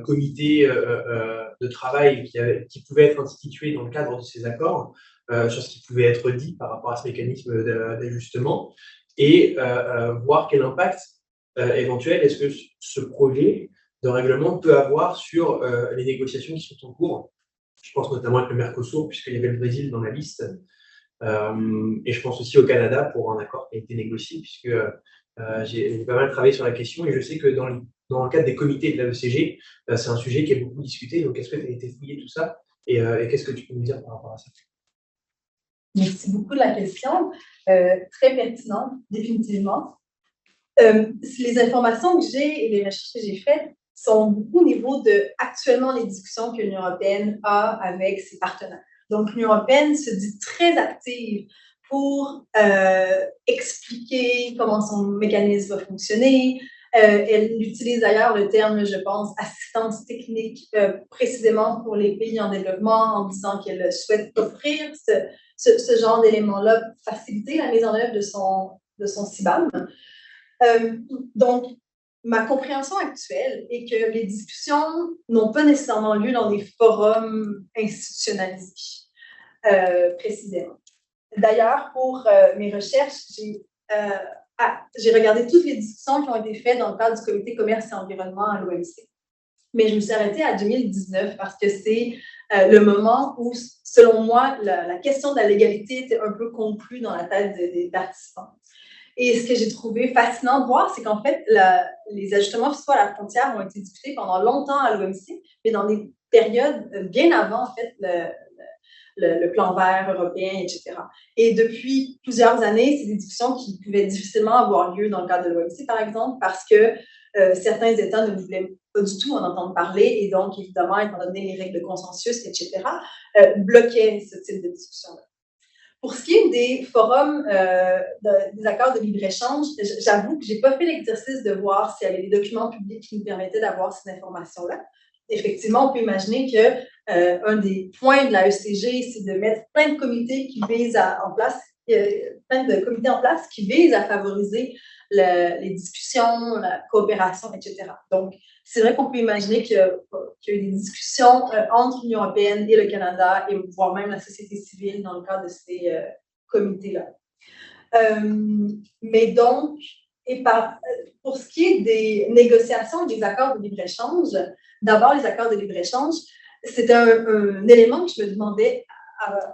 comités de travail qui pouvaient être institués dans le cadre de ces accords, sur ce qui pouvait être dit par rapport à ce mécanisme d'ajustement, et voir quel impact éventuel est-ce que ce projet de règlement peut avoir sur les négociations qui sont en cours. Je pense notamment avec le Mercosur, puisqu'il y avait le Brésil dans la liste. Et je pense aussi au Canada pour un accord qui a été négocié, puisque j'ai pas mal travaillé sur la question et je sais que dans le cadre des comités de la ECG, c'est un sujet qui est beaucoup discuté. Donc, est-ce que tu as été fouillé tout ça et qu'est-ce que tu peux nous dire par rapport à ça? Merci beaucoup de la question. Très pertinente, définitivement. Les informations que j'ai et les recherches que j'ai faites sont beaucoup au niveau de actuellement les discussions que l'Union européenne a avec ses partenaires. Donc, l'Union européenne se dit très active pour expliquer comment son mécanisme va fonctionner. Elle utilise d'ailleurs le terme, je pense, assistance technique, précisément pour les pays en développement, en disant qu'elle souhaite offrir ce genre d'éléments-là, faciliter la mise en œuvre de son CBAM. Donc, ma compréhension actuelle est que les discussions n'ont pas nécessairement lieu dans des forums institutionnalisés, précisément. D'ailleurs, pour mes recherches, j'ai regardé toutes les discussions qui ont été faites dans le cadre du comité commerce et environnement à l'OMC. Mais je me suis arrêtée à 2019 parce que c'est le moment où, selon moi, la question de la légalité était un peu conclue dans la tête des participants. Et ce que j'ai trouvé fascinant de voir, c'est qu'en fait, les ajustements fiscaux à la frontière ont été discutés pendant longtemps à l'OMC, mais dans des périodes bien avant, en fait, le plan vert européen, etc. Et depuis plusieurs années, c'est des discussions qui pouvaient difficilement avoir lieu dans le cadre de l'OMC, par exemple, parce que certains États ne voulaient pas du tout en entendre parler, et donc, évidemment, étant donné les règles de consensus, etc., bloquaient ce type de discussion-là. Pour ce qui est des forums, des accords de libre-échange, j'avoue que je n'ai pas fait l'exercice de voir s'il y avait des documents publics qui nous permettaient d'avoir ces informations-là. Effectivement, on peut imaginer qu'un des points de la ECG, c'est de mettre plein de comités qui visent plein de comités en place qui visent à favoriser les discussions, la coopération, etc. Donc, c'est vrai qu'on peut imaginer qu'il y a eu des discussions entre l'Union européenne et le Canada, et voire même la société civile dans le cadre de ces comités-là. Mais donc, pour ce qui est des négociations des accords de libre-échange, d'abord les accords de libre-échange, c'était un élément que je me demandais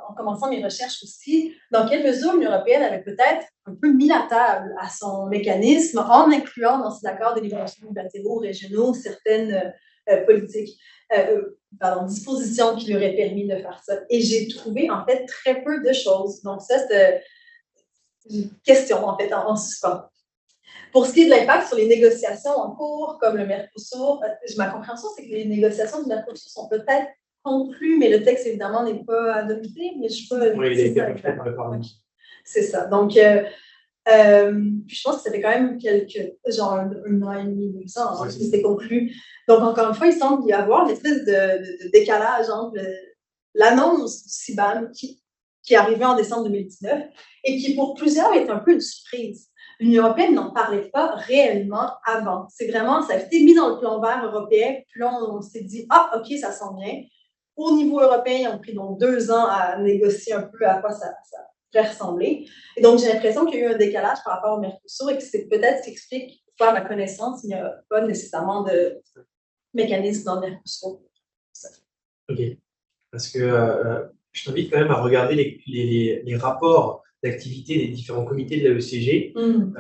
en commençant mes recherches aussi, dans quelle mesure l'Union européenne avait peut-être un peu mis la table à son mécanisme en incluant dans ses accords de libération bilatéraux régionaux certaines politiques, dispositions qui lui auraient permis de faire ça. Et j'ai trouvé en fait très peu de choses. Donc ça, c'est une question en fait en suspens. Pour ce qui est de l'impact sur les négociations en cours, comme le Mercosur, ma compréhension, c'est que les négociations du Mercosur sont peut-être conclues, mais le texte, évidemment, n'est pas adopté. Mais je peux. Oui, il a été adopté par le Parlement. C'est ça. Donc, puis je pense que ça fait quand même genre un an et demi, 2 ans, que c'était conclu. Donc, encore une fois, il semble y avoir une espèce de décalage entre l'annonce du CBAM qui est arrivée en décembre 2019 et qui, pour plusieurs, est un peu une surprise. L'Union européenne n'en parlait pas réellement avant. C'est vraiment, ça a été mis dans le plan vert européen, puis là, on s'est dit, ah, OK, ça sent bien. Au niveau européen, ils ont pris donc 2 ans à négocier un peu à quoi ça pourrait ressembler. Et donc, j'ai l'impression qu'il y a eu un décalage par rapport au Mercosur et que c'est peut-être ce qui explique, à ma connaissance, il n'y a pas nécessairement de mécanisme dans le Mercosur. OK. Parce que je t'invite quand même à regarder les rapports d'activité des différents comités de la ECG. Il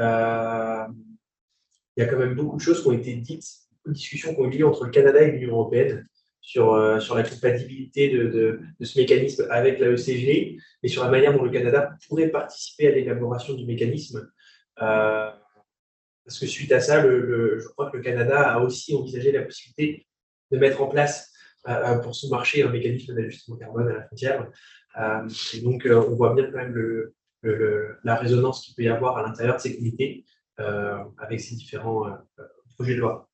y a quand même beaucoup de choses qui ont été dites, beaucoup de discussions qui ont eu lieu entre le Canada et l'Union européenne sur la compatibilité de ce mécanisme avec la ECG et sur la manière dont le Canada pourrait participer à l'élaboration du mécanisme. Parce que suite à ça, je crois que le Canada a aussi envisagé la possibilité de mettre en place pour son marché un mécanisme d'ajustement carbone à la frontière. Et donc, on voit bien quand même la résonance qu'il peut y avoir à l'intérieur de ces comités avec ces différents projets de loi.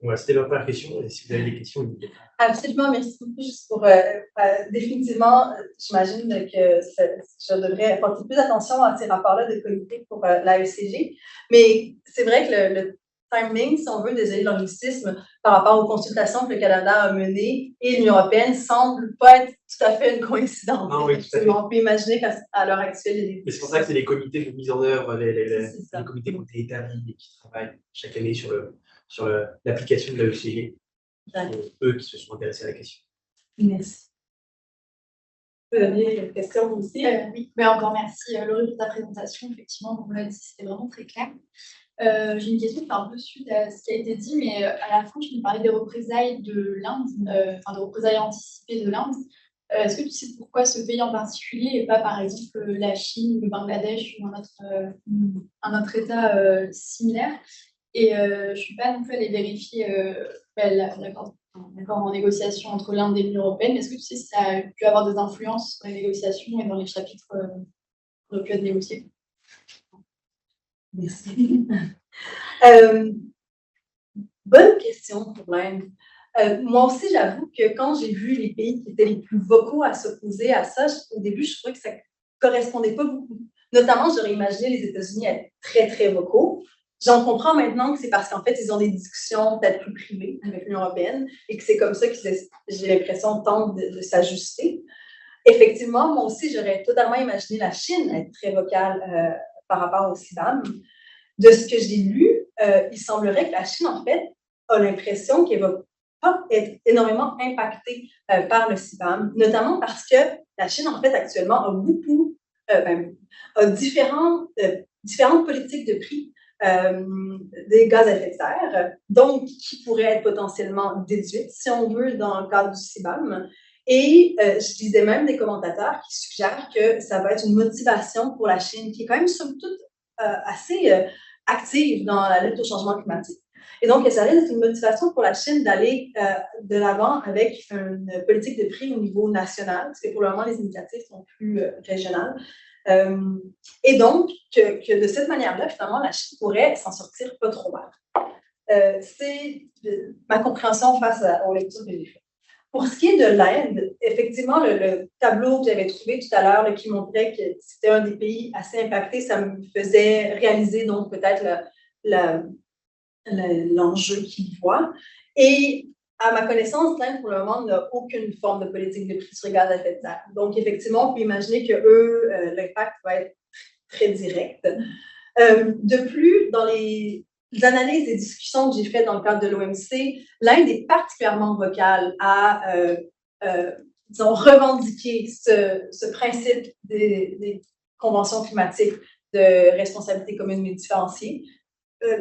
Voilà, c'était ma première question. Et si vous avez des questions, n'hésitez pas. Absolument, merci beaucoup. Juste pour définitivement, j'imagine que je devrais porter plus attention à ces rapports-là de comité pour la ECG. Mais c'est vrai que le timing, si on veut, désolé de l'anglicisme, par rapport aux consultations que le Canada a menées et l'Union européenne semble pas être tout à fait une coïncidence. Non, oui, tout à fait. On peut imaginer qu'à l'heure actuelle, il y a des... Mais c'est pour ça que c'est les comités de mise en œuvre, les comités qui ont été établis et qui travaillent chaque année sur l'application de la ECG. Eux qui se sont intéressés à la question. Merci. Vous aviez une question aussi? Oui, mais encore merci Laurie pour ta présentation. Effectivement, comme on l'a dit, c'était vraiment très clair. J'ai une question qui est un peu suite à ce qui a été dit, mais à la fin, je me parlais des représailles de l'Inde, des représailles anticipées de l'Inde. Est-ce que tu sais pourquoi ce pays en particulier et pas, par exemple, la Chine, le Bangladesh ou un autre État similaire? Et je ne suis pas non plus allée vérifier l'accord en négociation entre l'Inde et l'Union européenne. Est-ce que tu sais si ça a pu avoir des influences dans les négociations et dans les chapitres qu'on a pu négocier? Merci. Bonne question pour l'Inde. Moi aussi, j'avoue que quand j'ai vu les pays qui étaient les plus vocaux à s'opposer à ça, au début, je trouvais que ça ne correspondait pas beaucoup. Notamment, j'aurais imaginé les États-Unis être très, très vocaux. J'en comprends maintenant que c'est parce qu'en fait, ils ont des discussions peut-être plus privées avec l'Union européenne et que c'est comme ça qu'ils, j'ai l'impression, tentent de s'ajuster. Effectivement, moi aussi, j'aurais totalement imaginé la Chine être très vocale par rapport au CBAM. De ce que j'ai lu, il semblerait que la Chine, en fait, a l'impression qu'elle va pas être énormément impactée par le CBAM, notamment parce que la Chine, en fait, actuellement, a beaucoup, a différentes politiques de prix des gaz à effet de serre, donc qui pourraient être potentiellement déduites, si on veut, dans le cadre du CBAM. Et je lisais même des commentateurs qui suggèrent que ça va être une motivation pour la Chine, qui est quand même, somme toute, assez active dans la lutte au changement climatique. Et donc, ça risque d'être une motivation pour la Chine d'aller de l'avant avec une politique de prix au niveau national, parce que pour le moment, les initiatives sont plus régionales. Et donc, que de cette manière-là, finalement, la Chine pourrait s'en sortir pas trop mal. C'est ma compréhension face aux lectures que j'ai faites. Pour ce qui est de l'Inde, effectivement, le tableau que j'avais trouvé tout à l'heure qui montrait que c'était un des pays assez impactés, ça me faisait réaliser donc peut-être l'enjeu qu'il voit. Et à ma connaissance, l'Inde, pour le moment, n'a aucune forme de politique de prix sur les gaz à effet de serre. Donc, effectivement, on peut imaginer qu'eux, l'impact va être très direct. De plus, dans les analyses et discussions que j'ai faites dans le cadre de l'OMC, l'Inde est particulièrement vocale à disons, revendiquer ce principe des conventions climatiques de responsabilité commune mais différenciée.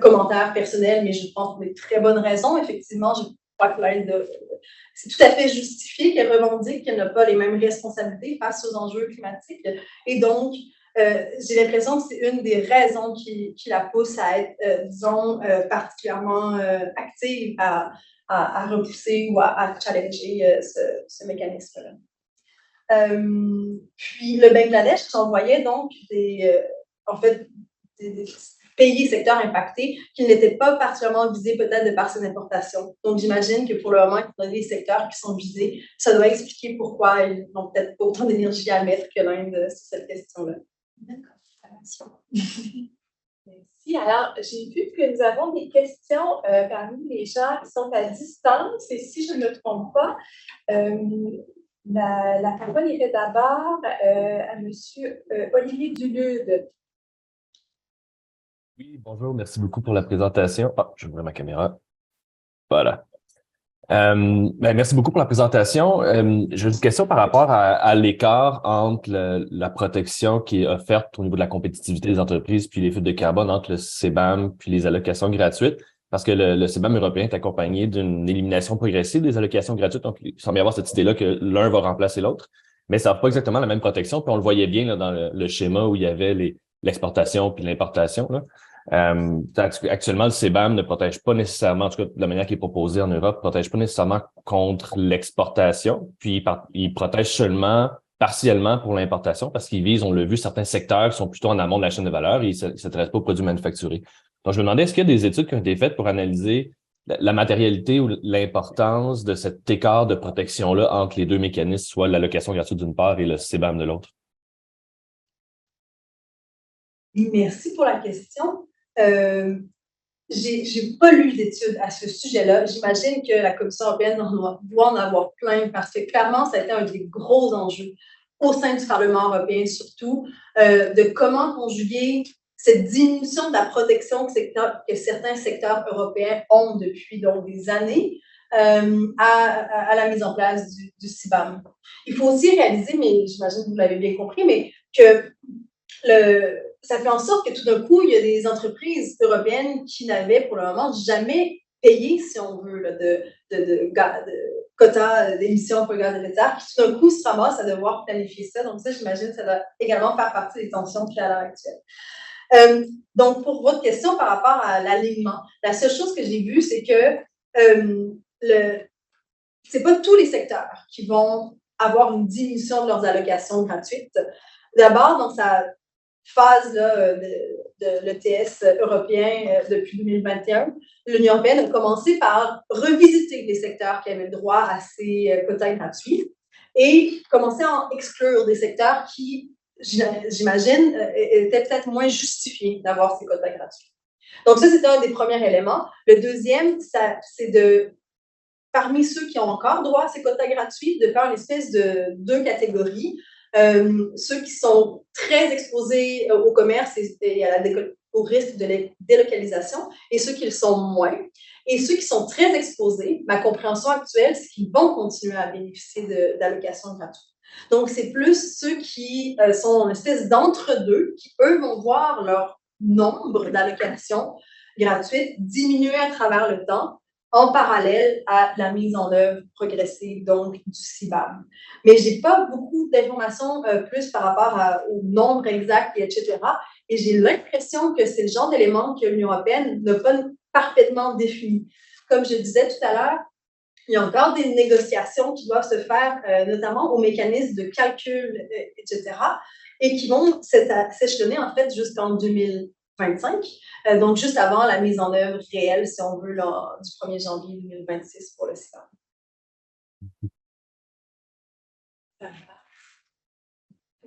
Commentaire personnel, mais je pense pour des très bonnes raisons. Effectivement, je crois que c'est tout à fait justifié qu'elle revendique qu'elle n'a pas les mêmes responsabilités face aux enjeux climatiques. Et donc, j'ai l'impression que c'est une des raisons qui la pousse à être, disons, particulièrement active à repousser ou à challenger ce mécanisme-là. Puis le Bangladesh envoyait donc des pays, secteurs impactés qui n'étaient pas particulièrement visés peut-être de par ces importations. Donc, j'imagine que pour le moment, il y a des secteurs qui sont visés. Ça doit expliquer pourquoi ils n'ont peut-être pas autant d'énergie à mettre que l'Inde sur cette question-là. D'accord. Merci. Alors, j'ai vu que nous avons des questions parmi les gens qui sont à distance. Et si je ne me trompe pas, la parole irait d'abord à M. Olivier Dulude. Oui, bonjour, merci beaucoup pour la présentation. Ah, je vais ouvrir ma caméra. Voilà. Merci beaucoup pour la présentation. J'ai une question par rapport à l'écart entre la protection qui est offerte au niveau de la compétitivité des entreprises puis les fuites de carbone entre le CBAM puis les allocations gratuites. Parce que le CBAM européen est accompagné d'une élimination progressive des allocations gratuites. Donc, il semble y avoir cette idée-là que l'un va remplacer l'autre. Mais ça n'a pas exactement la même protection. Puis on le voyait bien là, dans le schéma où il y avait l'exportation puis l'importation, là. Actuellement, le CBAM ne protège pas nécessairement, en tout cas de la manière qui est proposée en Europe, ne protège pas nécessairement contre l'exportation, puis il protège seulement partiellement pour l'importation parce qu'il vise, on l'a vu, certains secteurs qui sont plutôt en amont de la chaîne de valeur et ils ne s'intéressent pas aux produits manufacturés. Donc, je me demandais, est-ce qu'il y a des études qui ont été faites pour analyser la matérialité ou l'importance de cet écart de protection-là entre les deux mécanismes, soit l'allocation gratuite d'une part et le CBAM de l'autre? Merci pour la question. J'ai pas lu d'études à ce sujet-là. J'imagine que la Commission européenne doit en avoir plein parce que clairement, ça a été un des gros enjeux au sein du Parlement européen surtout, de comment conjuguer cette diminution de la protection que certains secteurs européens ont depuis donc des années à la mise en place du CBAM. Il faut aussi réaliser, mais j'imagine que vous l'avez bien compris, mais que ça fait en sorte que tout d'un coup, il y a des entreprises européennes qui n'avaient pour le moment jamais payé, si on veut, là, de quotas d'émissions pour le gaz à effet de serre, qui tout d'un coup se ramassent à devoir planifier ça. Donc ça, j'imagine, ça doit également faire partie des tensions qu'il y a à l'heure actuelle. Donc, pour votre question par rapport à l'alignement, la seule chose que j'ai vue, c'est que c'est pas tous les secteurs qui vont avoir une diminution de leurs allocations gratuites. D'abord, dans sa phase là, de l'ETS européen depuis 2021, l'Union européenne a commencé par revisiter les secteurs qui avaient droit à ces quotas gratuits et commencer à en exclure des secteurs qui, j'imagine, étaient peut-être moins justifiés d'avoir ces quotas gratuits. Donc ça, c'était un des premiers éléments. Le deuxième, c'est parmi ceux qui ont encore droit à ces quotas gratuits, de faire une espèce de deux catégories. Ceux qui sont très exposés au commerce et au risque de délocalisation et ceux qui le sont moins. Et ceux qui sont très exposés, ma compréhension actuelle, c'est qu'ils vont continuer à bénéficier d'allocations gratuites. Donc, c'est plus ceux qui sont une espèce d'entre-deux, qui, eux, vont voir leur nombre d'allocations gratuites diminuer à travers le temps, en parallèle à la mise en œuvre progressive donc du CBAM. Mais je n'ai pas beaucoup d'informations plus par rapport au nombre exact, etc. Et j'ai l'impression que c'est le genre d'élément que l'Union européenne n'a pas parfaitement défini. Comme je disais tout à l'heure, il y a encore des négociations qui doivent se faire, notamment au mécanisme de calcul, etc., et qui vont s'échelonner en fait jusqu'en 2025, donc juste avant la mise en œuvre réelle, si on veut, là, du 1er janvier 2026 pour le CBAM.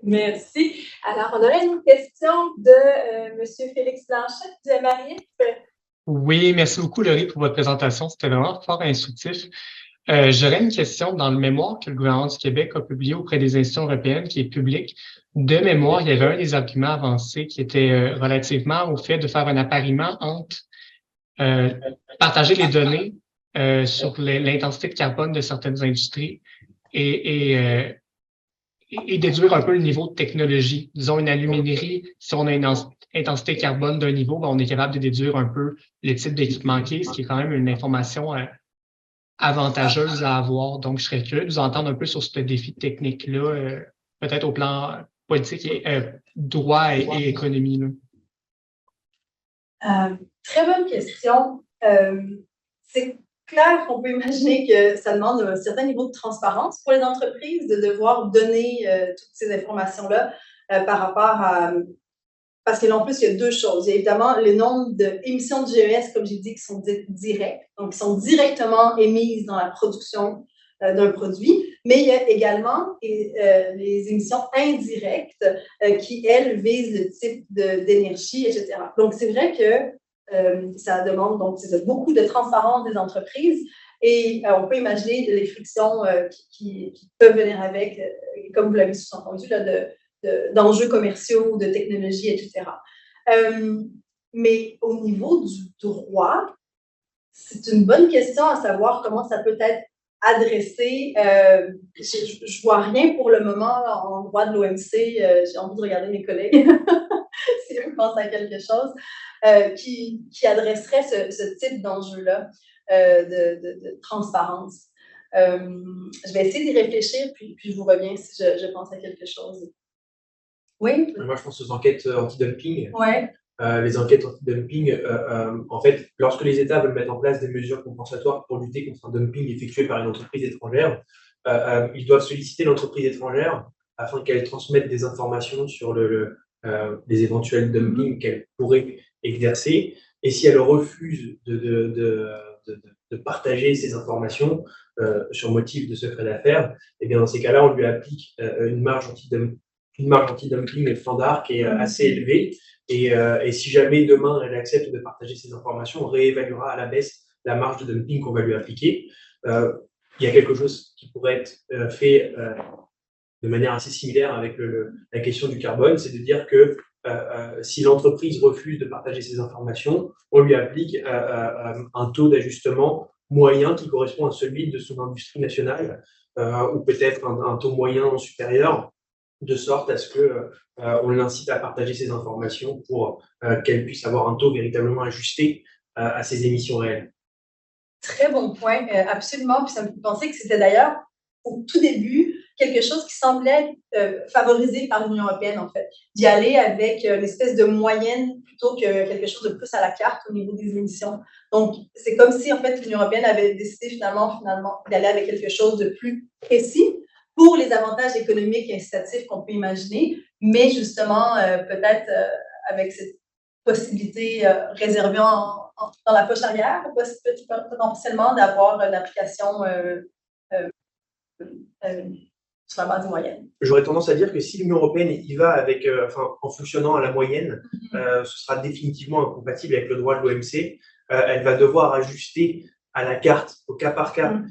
Merci. Alors, on aurait une question de M. Félix Blanchette de Marie-Ève. Oui, merci beaucoup, Laurie, pour votre présentation. C'était vraiment fort instructif. J'aurais une question dans le mémoire que le gouvernement du Québec a publié auprès des institutions européennes, qui est public. De mémoire, il y avait un des arguments avancés qui était relativement au fait de faire un appariement entre partager les données sur l'intensité de carbone de certaines industries et déduire un peu le niveau de technologie. Disons, une aluminerie, si on a une intensité carbone d'un niveau, ben, on est capable de déduire un peu le type d'équipement qui est, ce qui est quand même une information avantageuse à avoir. Donc, je serais curieux de vous entendre un peu sur ce défi technique-là, peut-être au plan politique et droit et économie. Là. Très bonne question. C'est clair qu'on peut imaginer que ça demande un certain niveau de transparence pour les entreprises de devoir donner toutes ces informations-là par rapport à... Parce qu'en plus, il y a deux choses. Il y a évidemment le nombre d'émissions de GES, comme j'ai dit, qui sont directes, donc qui sont directement émises dans la production d'un produit, mais il y a également les émissions indirectes qui, elles, visent le type d'énergie, etc. Donc, c'est vrai que ça demande donc beaucoup de transparence des entreprises et on peut imaginer les frictions qui peuvent venir avec, comme vous l'avez sous-entendu, d'enjeux commerciaux, de technologie, etc. Mais au niveau du droit, c'est une bonne question à savoir comment ça peut être adressé. Je ne vois rien pour le moment en droit de l'OMC. J'ai envie de regarder mes collègues si eux pensent à quelque chose qui adresserait ce type d'enjeu-là de transparence. Je vais essayer d'y réfléchir, puis je vous reviens si je pense à quelque chose. Oui? Moi, je pense aux enquêtes anti-dumping. Ouais. Les enquêtes anti-dumping, en fait, lorsque les États veulent mettre en place des mesures compensatoires pour lutter contre un dumping effectué par une entreprise étrangère, ils doivent solliciter l'entreprise étrangère afin qu'elle transmette des informations sur les éventuels dumpings qu'elle pourrait exercer. Et si elle refuse de partager ces informations sur motif de secret d'affaires, et bien dans ces cas-là, on lui applique une marge anti-dumping standard qui est assez élevée. Et si jamais demain elle accepte de partager ces informations, on réévaluera à la baisse la marge de dumping qu'on va lui appliquer. Il y a quelque chose qui pourrait être fait de manière assez similaire avec la question du carbone, c'est de dire que si l'entreprise refuse de partager ces informations, on lui applique un taux d'ajustement moyen qui correspond à celui de son industrie nationale, ou peut-être un taux moyen supérieur, de sorte à ce qu'on l'incite à partager ces informations pour qu'elle puisse avoir un taux véritablement ajusté à ses émissions réelles. Très bon point, absolument. Puis ça me fait penser que c'était d'ailleurs au tout début quelque chose qui semblait favorisé par l'Union européenne, en fait, d'y aller avec une espèce de moyenne plutôt que quelque chose de plus à la carte au niveau des émissions. Donc, c'est comme si, en fait, l'Union européenne avait décidé finalement d'aller avec quelque chose de plus précis pour les avantages économiques et incitatifs qu'on peut imaginer, mais justement, peut-être avec cette possibilité réservée dans la poche arrière, potentiellement d'avoir une application sur la base moyenne. J'aurais tendance à dire que si l'Union européenne y va avec, en fonctionnant à la moyenne, ce sera définitivement incompatible avec le droit de l'OMC. Elle va devoir ajuster à la carte, au cas par cas,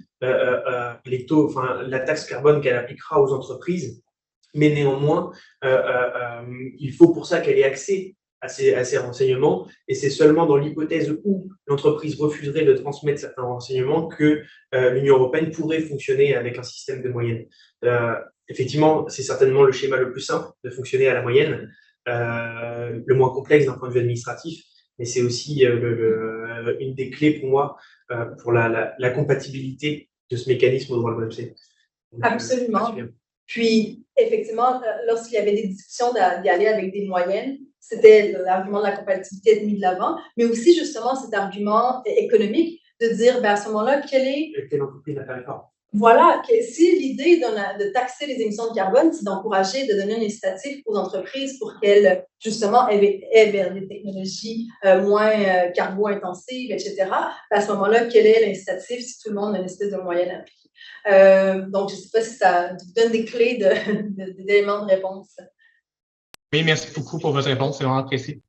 les taux, la taxe carbone qu'elle appliquera aux entreprises. Mais néanmoins, il faut pour ça qu'elle ait accès à ces renseignements, et c'est seulement dans l'hypothèse où l'entreprise refuserait de transmettre certains renseignements que l'Union européenne pourrait fonctionner avec un système de moyenne. Effectivement, c'est certainement le schéma le plus simple de fonctionner à la moyenne, le moins complexe d'un point de vue administratif, mais c'est aussi une des clés pour moi pour la compatibilité de ce mécanisme au droit de l'OMC. Absolument. Puis, effectivement, lorsqu'il y avait des discussions d'y aller avec des moyennes, c'était l'argument de la compatibilité mis de l'avant, mais aussi justement cet argument économique de dire, à ce moment-là, quelle entreprise n'a pas l'effort? Voilà, si l'idée de taxer les émissions de carbone, c'est d'encourager, de donner un incitatif aux entreprises pour qu'elles, justement, aient vers des technologies moins carbo-intensives, etc., à ce moment-là, quel est l'incitatif si tout le monde a une espèce de moyenne appliquée? Donc, je ne sais pas si ça vous donne des clés d'éléments de réponse. Oui, merci beaucoup pour votre réponse, c'est vraiment apprécié.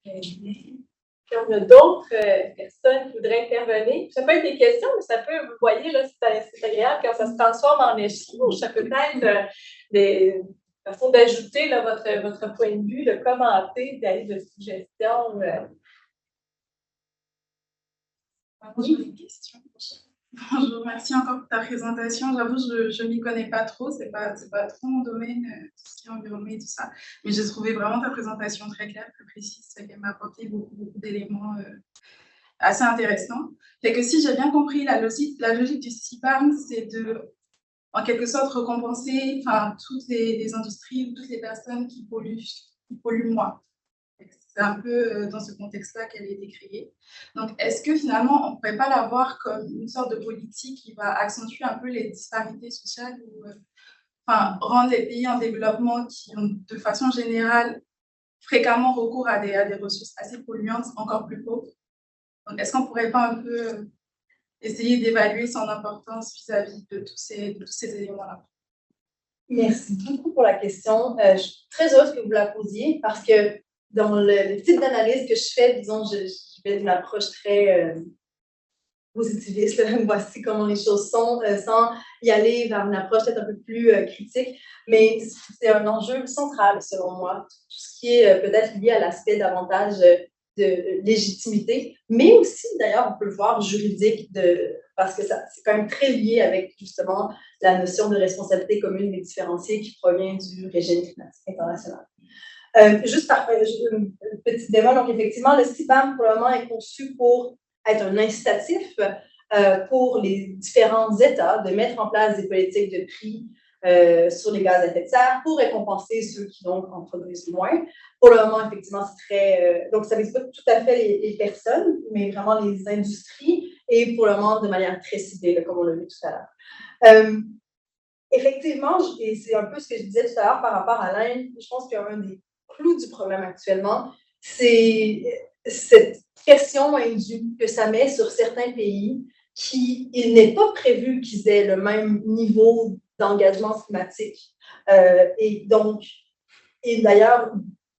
Si on a d'autres personnes qui voudraient intervenir, ça peut être des questions, mais ça peut, vous voyez, là, c'est agréable quand ça se transforme en échange. Ça peut être des façons d'ajouter votre point de vue, de commenter, d'aller de suggestions. J'ai une question. Bonjour, merci encore pour ta présentation. J'avoue, je m'y connais pas trop, c'est pas trop mon domaine, tout ce qui est environnement et tout ça. Mais j'ai trouvé vraiment ta présentation très claire, très précise, qu'elle m'a apporté beaucoup d'éléments assez intéressants. Fait que si j'ai bien compris, la logique du CBAM, c'est de, en quelque sorte, récompenser toutes les industries ou toutes les personnes qui polluent moins. C'est un peu dans ce contexte-là qu'elle a été créée. Donc, est-ce que finalement, on ne pourrait pas la voir comme une sorte de politique qui va accentuer un peu les disparités sociales ou rendre les pays en développement qui ont de façon générale fréquemment recours à des ressources assez polluantes encore plus pauvres? Donc, est-ce qu'on ne pourrait pas un peu essayer d'évaluer son importance vis-à-vis de tous ces éléments-là? Merci beaucoup pour la question. Je suis très heureuse que vous la posiez parce que dans le type d'analyse que je fais, disons, je fais une approche très positiviste. Voici comment les choses sont, sans y aller vers une approche peut-être un peu plus critique. Mais c'est un enjeu central, selon moi, tout ce qui est peut-être lié à l'aspect davantage de légitimité, mais aussi, d'ailleurs, on peut le voir juridique, parce que c'est quand même très lié avec, justement, la notion de responsabilité commune et différenciée qui provient du régime climatique international. Juste un petit bémol, donc effectivement, le CBAM, pour le moment, est conçu pour être un incitatif pour les différents États de mettre en place des politiques de prix sur les gaz à effet de serre pour récompenser ceux qui donc en produisent moins. Pour le moment, effectivement, c'est très... donc, ça ne vise pas tout à fait les personnes, mais vraiment les industries et pour le moment, de manière très ciblée, comme on l'a vu tout à l'heure. Effectivement, et c'est un peu ce que je disais tout à l'heure par rapport à l'Inde, je pense qu'un des clous du problème actuellement, c'est cette pression indue que ça met sur certains pays il n'est pas prévu qu'ils aient le même niveau d'engagement climatique. Et d'ailleurs,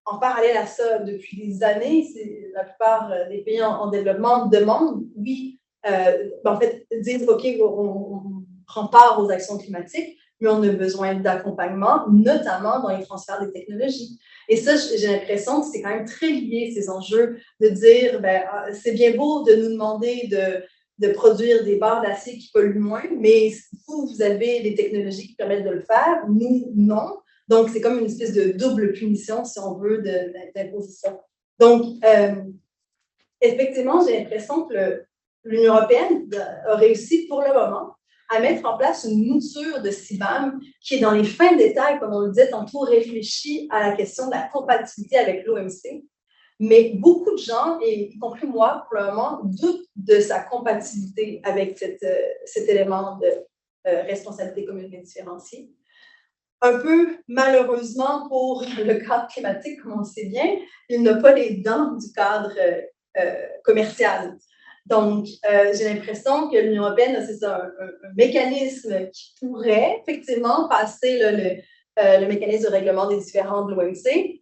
en parallèle à ça, depuis des années, la plupart des pays en développement demandent, oui, en fait, disent, OK, on prend part aux actions climatiques, mais on a besoin d'accompagnement, notamment dans les transferts des technologies. Et ça, j'ai l'impression que c'est quand même très lié, ces enjeux, de dire, c'est bien beau de nous demander de produire des barres d'acier qui polluent moins, mais vous avez les technologies qui permettent de le faire, nous, non. Donc, c'est comme une espèce de double punition, si on veut, d'imposition. Donc, effectivement, j'ai l'impression que l'Union européenne a réussi pour le moment à mettre en place une mouture de CBAM qui est dans les fins détails, comme on le disait tantôt, réfléchie à la question de la compatibilité avec l'OMC. Mais beaucoup de gens, et y compris moi, pour le moment, doutent de sa compatibilité avec cet élément de responsabilité commune et différenciée. Un peu malheureusement pour le cadre climatique, comme on le sait bien, il n'a pas les dents du cadre commercial. Donc, j'ai l'impression que l'Union européenne a un mécanisme qui pourrait effectivement passer le mécanisme de règlement des différends de l'OMC,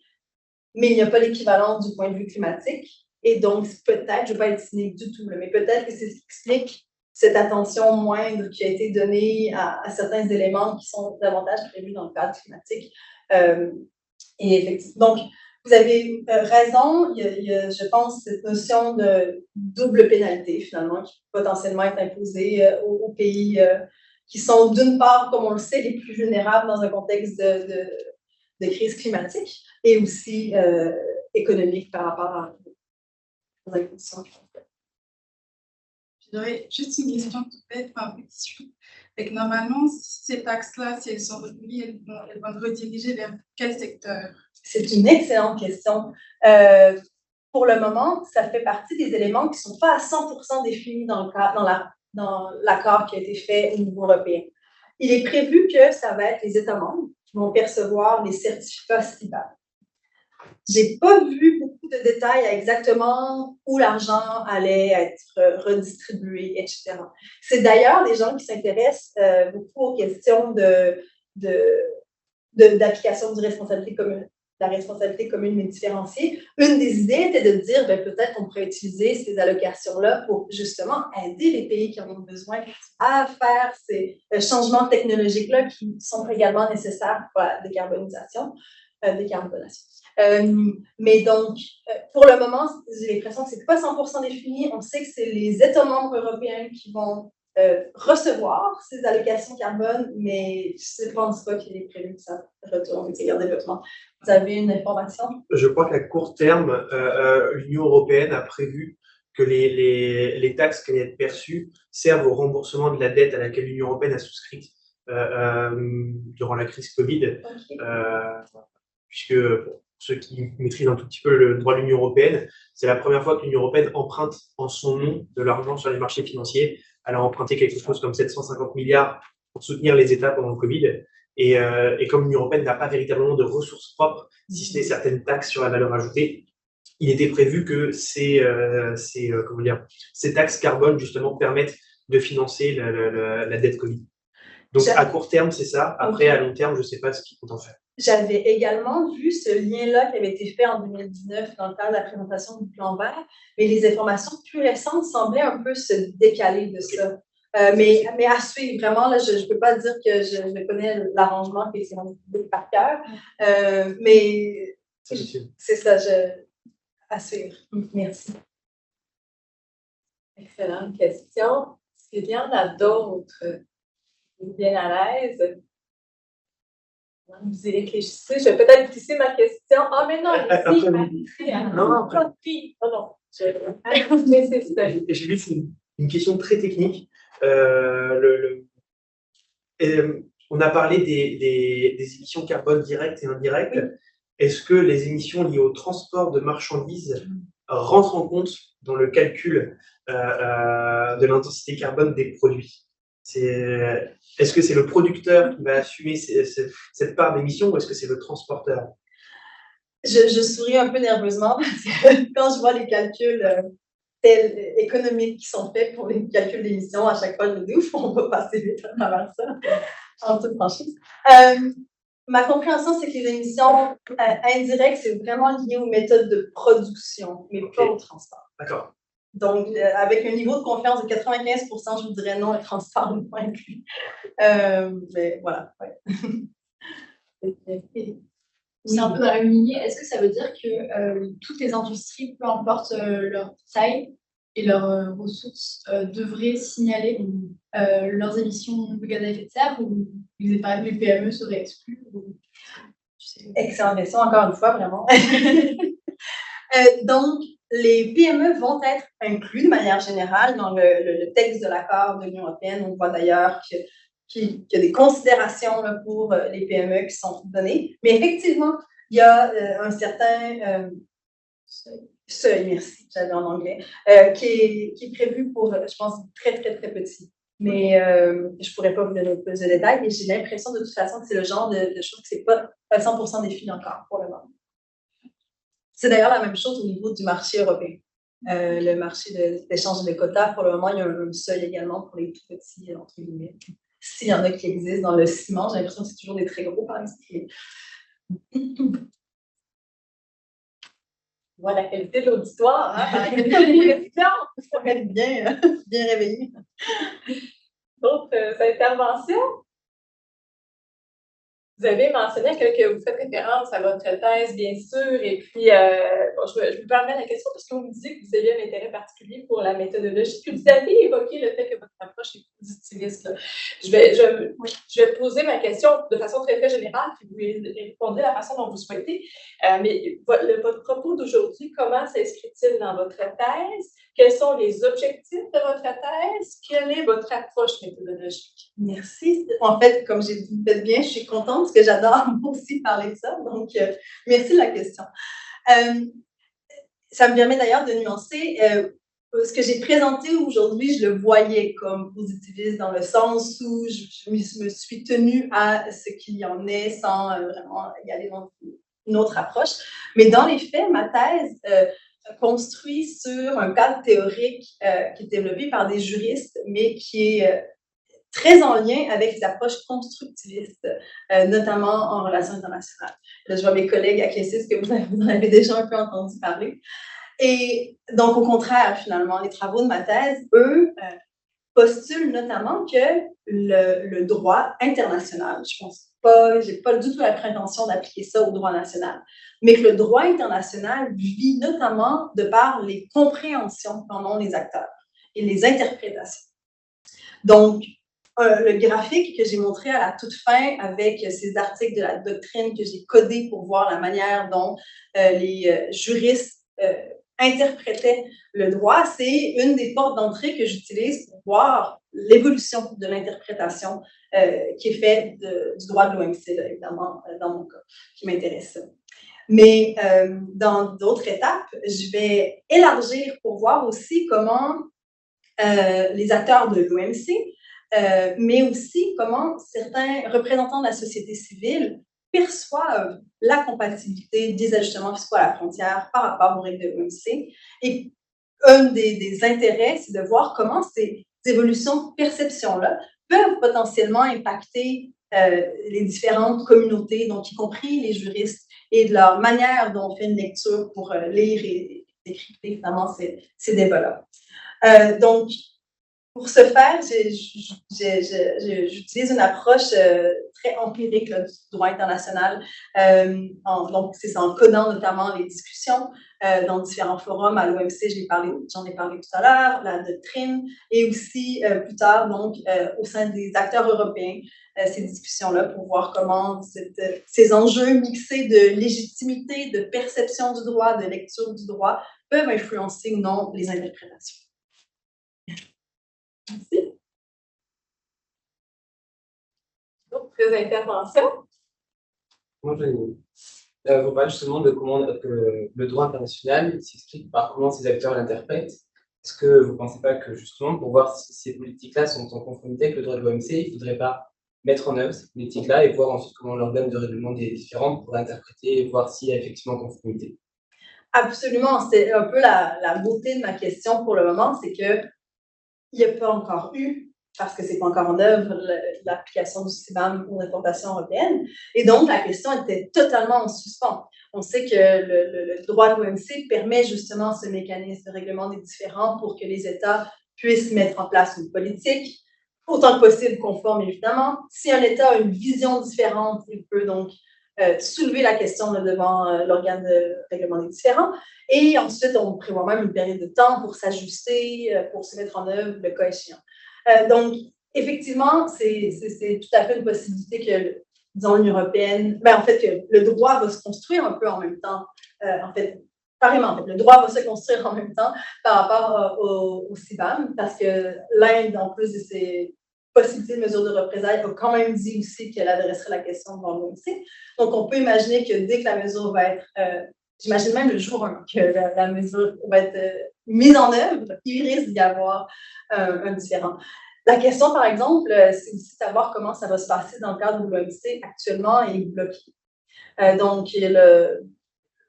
mais il n'y a pas l'équivalent du point de vue climatique. Et donc, peut-être, je ne vais pas être cynique du tout, mais peut-être que c'est ce qui explique cette attention moindre qui a été donnée à certains éléments qui sont davantage prévus dans le cadre climatique. Et effectivement, donc, vous avez raison, il y a, je pense, cette notion de double pénalité, finalement, qui peut potentiellement être imposée aux pays qui sont, d'une part, comme on le sait, les plus vulnérables dans un contexte de crise climatique et aussi économique par rapport aux conditions. J'aurais juste une question toute bête, un petit. Fait que normalement, ces taxes-là, si elles sont retenues, elles vont être redirigées vers quel secteur? C'est une excellente question. Pour le moment, ça fait partie des éléments qui ne sont pas à 100% définis dans l'accord qui a été fait au niveau européen. Il est prévu que ça va être les États membres qui vont percevoir les certificats CBAM. Je n'ai pas vu beaucoup de détails à exactement où l'argent allait être redistribué, etc. C'est d'ailleurs des gens qui s'intéressent beaucoup aux questions d'application de la responsabilité commune mais différenciée. Une des idées était de dire, peut-être qu'on pourrait utiliser ces allocations-là pour justement aider les pays qui en ont besoin à faire ces changements technologiques-là qui sont également nécessaires pour la décarbonation. Mais donc, pour le moment, j'ai l'impression que ce n'est pas 100% défini. On sait que c'est les États membres européens qui vont recevoir ces allocations carbone, mais je ne pense pas qu'il est prévu que ça retourne au secteur développement. Vous avez une information? Je crois qu'à court terme, l'Union européenne a prévu que les taxes qui allaient être perçues servent au remboursement de la dette à laquelle l'Union européenne a souscrit durant la crise Covid. Okay. Puisque pour ceux qui maîtrisent un tout petit peu le droit de l'Union européenne, c'est la première fois que l'Union européenne emprunte en son nom de l'argent sur les marchés financiers. Elle a emprunté quelque chose comme 750 milliards pour soutenir les États pendant le Covid. Et comme l'Union européenne n'a pas véritablement de ressources propres, si ce n'est certaines taxes sur la valeur ajoutée, il était prévu que ces taxes carbone, justement, permettent de financer la dette Covid. Donc, à court terme, c'est ça. Après, à long terme, je ne sais pas ce qu'ils comptent en faire. J'avais également vu ce lien-là qui avait été fait en 2019 dans le cadre de la présentation du plan vert, mais les informations plus récentes semblaient un peu se décaler de ça. Mais à suivre, vraiment, là, je ne peux pas dire que je connais l'arrangement qui est rendu par cœur, mais c'est ça, à suivre. Merci. Excellente question. Est-ce qu'il y en a d'autres? Bien à l'aise? Vous y réfléchissez. Je vais peut-être glisser ma question. Ah, mais non, ici, non. Mais c'est ça. J'ai juste une question très technique. On a parlé des émissions carbone directes et indirectes. Oui. Est-ce que les émissions liées au transport de marchandises rentrent en compte dans le calcul de l'intensité carbone des produits? Est-ce que c'est le producteur qui va assumer cette part d'émission ou est-ce que c'est le transporteur? Je souris un peu nerveusement parce que quand je vois les calculs économiques qui sont faits pour les calculs d'émissions, à chaque fois je me dis ouf, on va passer vite à travers ça, en toute franchise. Ma compréhension, c'est que les émissions indirectes, c'est vraiment lié aux méthodes de production, mais pas au transport. D'accord. Donc, avec un niveau de confiance de 95%, je vous dirais non, le transport n'est pas inclus. Mais voilà, ouais. C'est un peu dans la lignée. Est-ce que ça veut dire que toutes les industries, peu importe leur taille et leurs ressources, devraient signaler leurs émissions de gaz à effet de serre ou les PME seraient exclues Excellente question, encore une fois, vraiment. Donc, les PME vont être inclus de manière générale dans le texte de l'accord de l'Union européenne. On voit d'ailleurs qu'il y a des considérations là, pour les PME qui sont données. Mais effectivement, il y a un certain seuil, merci, j'avais en anglais, qui est prévu pour, je pense, très, très, très petit. Mais je ne pourrais pas vous donner plus de détails. Et j'ai l'impression de toute façon que c'est le genre de choses que ce n'est pas 100% défini encore pour le moment. C'est d'ailleurs la même chose au niveau du marché européen. Le marché d'échange de quotas, pour le moment, il y a un seuil également pour les tout petits, entre guillemets. S'il y en a qui existent dans le ciment, j'ai l'impression que c'est toujours des très gros, par exemple. Voilà la qualité de l'auditoire. Hein? Il faut être bien réveillé. D'autres interventions? Vous avez mentionné que vous faites référence à votre thèse, bien sûr, et puis je me permets la question parce que vous me disiez que vous aviez un intérêt particulier pour la méthodologie, puis vous avez évoqué le fait que votre approche est positiviste. Là. Je vais poser ma question de façon très, très générale, puis vous répondrez de la façon dont vous souhaitez. Mais votre propos d'aujourd'hui, comment s'inscrit-il dans votre thèse? Quels sont les objectifs de votre thèse? Quelle est votre approche méthodologique? Merci. En fait, comme j'ai dit bien, je suis contente parce que j'adore aussi parler de ça. Donc, merci de la question. Ça me permet d'ailleurs de nuancer. Ce que j'ai présenté aujourd'hui, je le voyais comme positiviste dans le sens où je me suis tenue à ce qu'il y en ait sans vraiment y aller dans une autre approche. Mais dans les faits, ma thèse construit sur un cadre théorique qui est développé par des juristes, mais qui est très en lien avec les approches constructivistes, notamment en relations internationales. Là, je vois mes collègues acquiescer que vous en avez déjà un peu entendu parler. Et donc, au contraire, finalement, les travaux de ma thèse, eux, postulent notamment que le droit international, je pense pas, j'ai pas du tout la prétention d'appliquer ça au droit national, mais que le droit international vit notamment de par les compréhensions qu'en ont les acteurs et les interprétations. Donc, le graphique que j'ai montré à la toute fin avec ces articles de la doctrine que j'ai codés pour voir la manière dont les juristes interprétaient le droit, c'est une des portes d'entrée que j'utilise pour voir l'évolution de l'interprétation qui est faite du droit de l'OMC, évidemment, dans mon cas, qui m'intéresse. Mais dans d'autres étapes, je vais élargir pour voir aussi comment les acteurs de l'OMC, mais aussi comment certains représentants de la société civile perçoivent la compatibilité des ajustements fiscaux à la frontière par rapport aux règles de l'OMC. Et un des intérêts, c'est de voir comment ces évolutions de perception-là peuvent potentiellement impacter les différentes communautés, donc y compris les juristes, et de leur manière dont on fait une lecture pour lire et décrypter évidemment ces débats-là. Donc, pour ce faire, j'utilise une approche très empirique là, du droit international. Donc, c'est en codant notamment les discussions dans différents forums. À l'OMC, j'en ai parlé tout à l'heure, la doctrine, et aussi plus tard, donc, au sein des acteurs européens, ces discussions-là pour voir comment ces enjeux mixés de légitimité, de perception du droit, de lecture du droit peuvent influencer ou non les interprétations. Merci. D'autres interventions? Moi, vous parlez justement de comment le droit international s'explique par comment ces acteurs l'interprètent. Est-ce que vous ne pensez pas que justement, pour voir si ces politiques-là sont en conformité avec le droit de l'OMC, il ne faudrait pas mettre en œuvre ces politiques-là et voir ensuite comment l'organe de règlement des différents pour interpréter et voir s'il y a effectivement conformité? Absolument, c'est un peu la beauté de ma question pour le moment, c'est que il n'y a pas encore eu, parce que ce n'est pas encore en œuvre, l'application du CBAM aux importations européennes. Et donc, la question était totalement en suspens. On sait que le droit de l'OMC permet justement ce mécanisme de règlement des différends pour que les États puissent mettre en place une politique, autant que possible conforme, évidemment. Si un État a une vision différente, il peut donc soulever la question devant l'organe de règlement des différends. Et ensuite, on prévoit même une période de temps pour s'ajuster, pour se mettre en œuvre le cas échéant. Donc, effectivement, c'est tout à fait une possibilité que, disons, l'Union européenne, en fait, que le droit va se construire un peu en même temps. En fait, carrément, le droit va se construire en même temps par rapport au CBAM, parce que l'Inde, en plus de ses possibilités de mesures de représailles, a quand même dit aussi qu'elle adresserait la question devant l'OMC. Donc, on peut imaginer que dès que la mesure va être, j'imagine même le jour 1, que la mesure va être mise en œuvre, il risque d'y avoir un différend. La question, par exemple, c'est aussi de savoir comment ça va se passer dans le cadre de l'OMC actuellement et bloqué. Donc,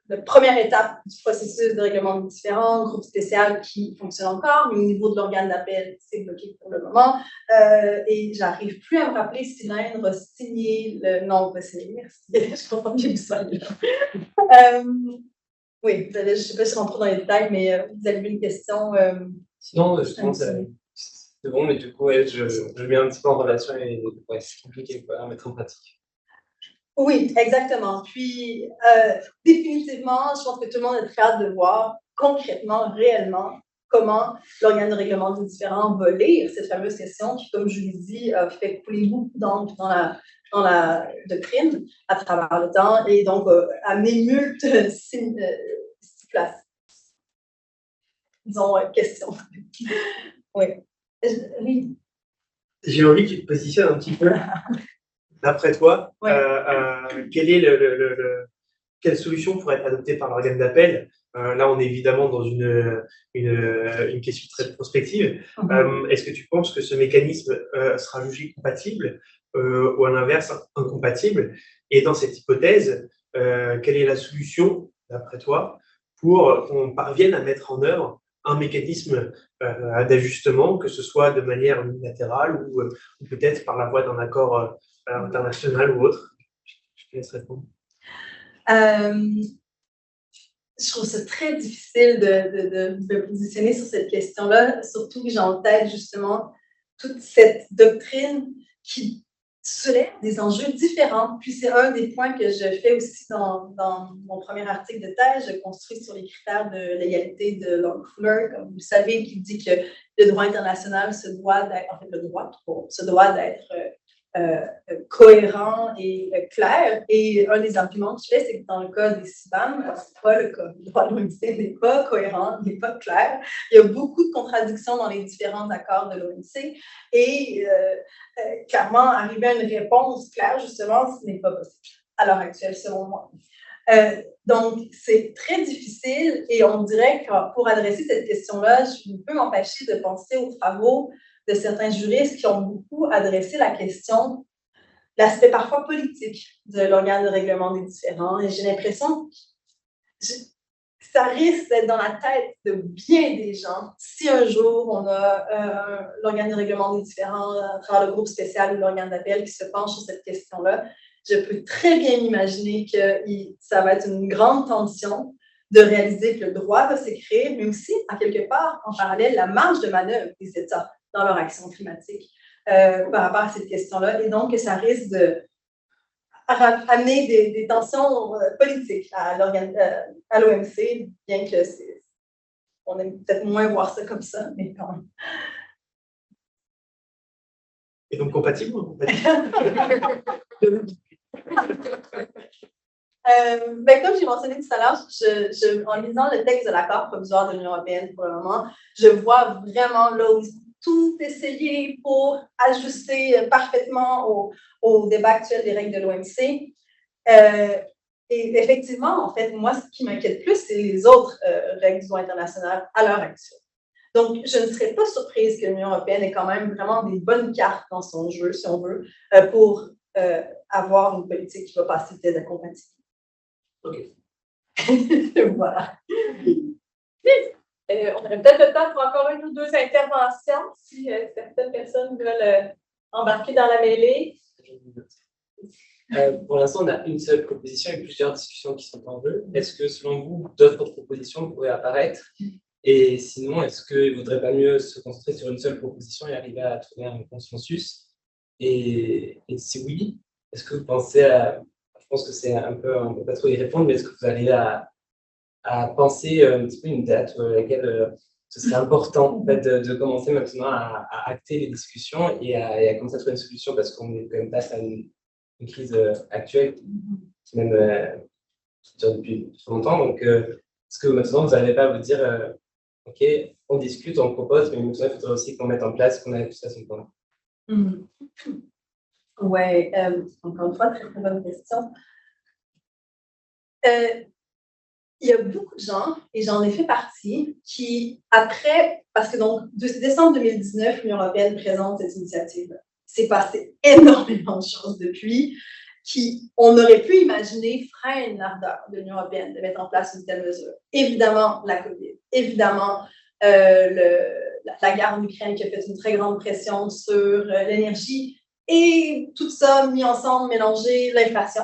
la première étape du processus de règlement des différends, groupe spécial qui fonctionne encore, mais au niveau de l'organe d'appel, c'est bloqué pour le moment. Et j'arrive plus à me rappeler si l'Inde va signer le... Non, on va signer, merci. Je comprends que j'ai vu ça. Oui, je ne sais pas si je rentre trop dans les détails, mais vous avez une question. Sinon, je pense que c'est bon, mais du coup, je mets un petit peu en relation et c'est compliqué à mettre en pratique. Oui, exactement. Puis, définitivement, je pense que tout le monde est très hâte de voir concrètement, réellement, comment l'organe de règlement des différends va lire cette fameuse question qui, comme je l'ai dit, a fait couler beaucoup d'encre dans la doctrine à travers le temps et donc amené multiples questions. Oui. Oui. J'ai envie que tu te positionnes un petit peu. D'après toi, ouais. Quelle solution pourrait être adoptée par l'organe d'appel? Là, on est évidemment dans une question très prospective. Est-ce que tu penses que ce mécanisme sera jugé compatible ou à l'inverse incompatible? Et dans cette hypothèse, quelle est la solution, d'après toi, pour qu'on parvienne à mettre en œuvre un mécanisme d'ajustement, que ce soit de manière unilatérale ou peut-être par la voie d'un accord international ou autre? Je te laisse répondre. Je trouve ça très difficile de me positionner sur cette question-là, surtout que j'ai en tête justement toute cette doctrine qui soulève des enjeux différents. Puis c'est un des points que je fais aussi dans mon premier article de thèse. Je construis sur les critères de l'égalité de Lord Fuller, comme vous le savez, qui dit que le droit international se doit d'être, en fait, le droit se doit d'être cohérent et clair. Et un des arguments que je fais, c'est que dans le cas des CBAM, c'est pas le cas. Le droit de l'OMC n'est pas cohérent, n'est pas clair. Il y a beaucoup de contradictions dans les différents accords de l'OMC. Et clairement, arriver à une réponse claire, justement, ce n'est pas possible à l'heure actuelle, selon moi. Donc, c'est très difficile et on dirait que pour adresser cette question-là, je ne peux m'empêcher de penser aux travaux de certains juristes qui ont beaucoup adressé la question, l'aspect parfois politique de l'organe de règlement des différends. Et j'ai l'impression que ça risque d'être dans la tête de bien des gens si un jour on a l'organe de règlement des différends à travers le groupe spécial ou l'organe d'appel qui se penche sur cette question-là. Je peux très bien m'imaginer que ça va être une grande tension de réaliser que le droit va s'écrire, mais aussi, à quelque part, en parallèle, la marge de manœuvre des États dans leur action climatique par rapport à cette question-là. Et donc, ça risque d'amener des tensions politiques à l'OMC, bien que on aime peut-être moins voir ça comme ça, mais quand même. Et donc compatible ou compatible? Comme j'ai mentionné tout à l'heure, en lisant le texte de l'accord provisoire de l'Union européenne pour le moment, je vois vraiment là où ils ont tout essayé pour ajuster parfaitement au débat actuel des règles de l'OMC. Et effectivement, en fait, moi, ce qui m'inquiète plus, c'est les autres règles du droit international à l'heure actuelle. Donc, je ne serais pas surprise que l'Union européenne ait quand même vraiment des bonnes cartes dans son jeu, si on veut, pour avoir une politique qui va passer le test de compatibilité. OK. Voilà. On aurait peut-être le temps pour encore une ou deux interventions, si certaines personnes veulent embarquer dans la mêlée. Pour l'instant, on a une seule proposition et plusieurs discussions qui sont en jeu. Est-ce que, selon vous, d'autres propositions pourraient apparaître? Et sinon, est-ce qu'il ne vaudrait pas mieux se concentrer sur une seule proposition et arriver à trouver un consensus? Et si oui, est-ce que vous pensez à... Je pense que c'est un peu, on ne peut pas trop y répondre, mais est-ce que vous arrivez à penser un petit peu une date à laquelle ce serait important en fait, de commencer maintenant à acter les discussions et à commencer à trouver une solution, parce qu'on est quand même face à une crise actuelle qui même qui dure depuis longtemps. Donc, est-ce que maintenant, vous n'arrivez pas à vous dire OK, on discute, on propose, mais maintenant, il faudrait aussi qu'on mette en place, qu'on ait tout ça sur le point. Oui, encore une fois, très, très bonne question. Il y a beaucoup de gens, et j'en ai fait partie, qui, après, parce que donc, décembre 2019, l'Union européenne présente cette initiative. C'est passé énormément de choses depuis, on aurait pu imaginer freine l'ardeur de l'Union européenne de mettre en place une telle mesure. Évidemment, la COVID, évidemment, la guerre en Ukraine qui a fait une très grande pression sur l'énergie, et tout ça mis ensemble, mélangé, l'inflation.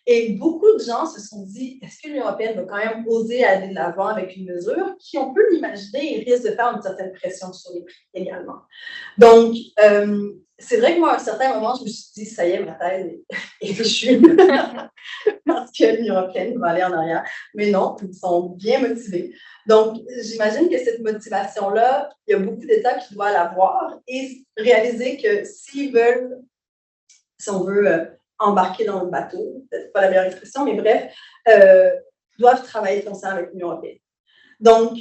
Et beaucoup de gens se sont dit, est-ce que l'Union européenne va quand même oser aller de l'avant avec une mesure qui, on peut l'imaginer, risque de faire une certaine pression sur les prix également. Donc, c'est vrai que moi, à un certain moment, je me suis dit, ça y est, ma thèse est fichue, parce que l'Union européenne va aller en arrière. Mais non, ils sont bien motivés. Donc, j'imagine que cette motivation-là, il y a beaucoup d'États qui doivent l'avoir et réaliser que s'ils veulent, si on veut embarquer dans le bateau, peut-être pas la meilleure expression, mais bref, doivent travailler constamment avec l'Union européenne. Donc,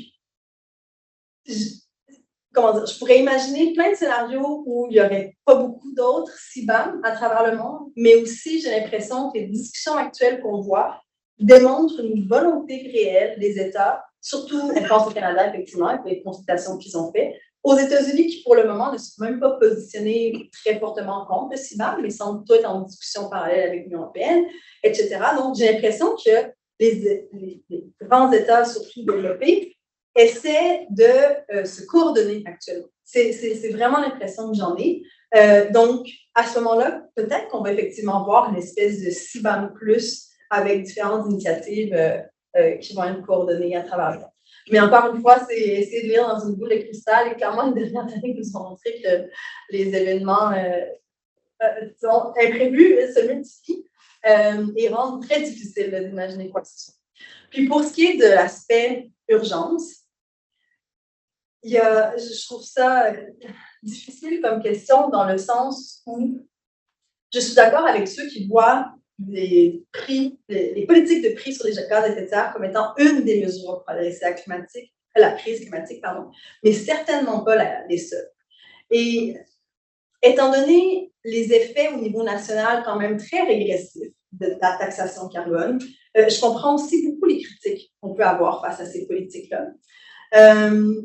je pourrais imaginer plein de scénarios où il n'y aurait pas beaucoup d'autres CBAM à travers le monde, mais aussi, j'ai l'impression que les discussions actuelles qu'on voit démontrent une volonté réelle des États, surtout, on pense au Canada, effectivement, avec les consultations qu'ils ont faites, aux États-Unis, qui pour le moment ne sont même pas positionnés très fortement contre le CBAM, mais semblent tous être en discussion parallèle avec l'Union européenne, etc. Donc, j'ai l'impression que les grands États, surtout développés, essaient de se coordonner actuellement. C'est vraiment l'impression que j'en ai. Donc, à ce moment-là, peut-être qu'on va effectivement voir une espèce de CBAM+, avec différentes initiatives qui vont être coordonnées à travers le monde. Mais encore une fois, c'est essayer de lire dans une boule de cristal. Et clairement, les dernières années nous ont montré que les événements disons, imprévus se multiplient et rendent très difficile d'imaginer quoi que ce soit. Puis pour ce qui est de l'aspect urgence, je trouve ça difficile comme question dans le sens où je suis d'accord avec ceux qui voient les politiques de prix sur les gaz à effet de serre comme étant une des mesures pour adresser la crise climatique, mais certainement pas les seules. Et étant donné les effets au niveau national quand même très régressifs de la taxation carbone, je comprends aussi beaucoup les critiques qu'on peut avoir face à ces politiques-là.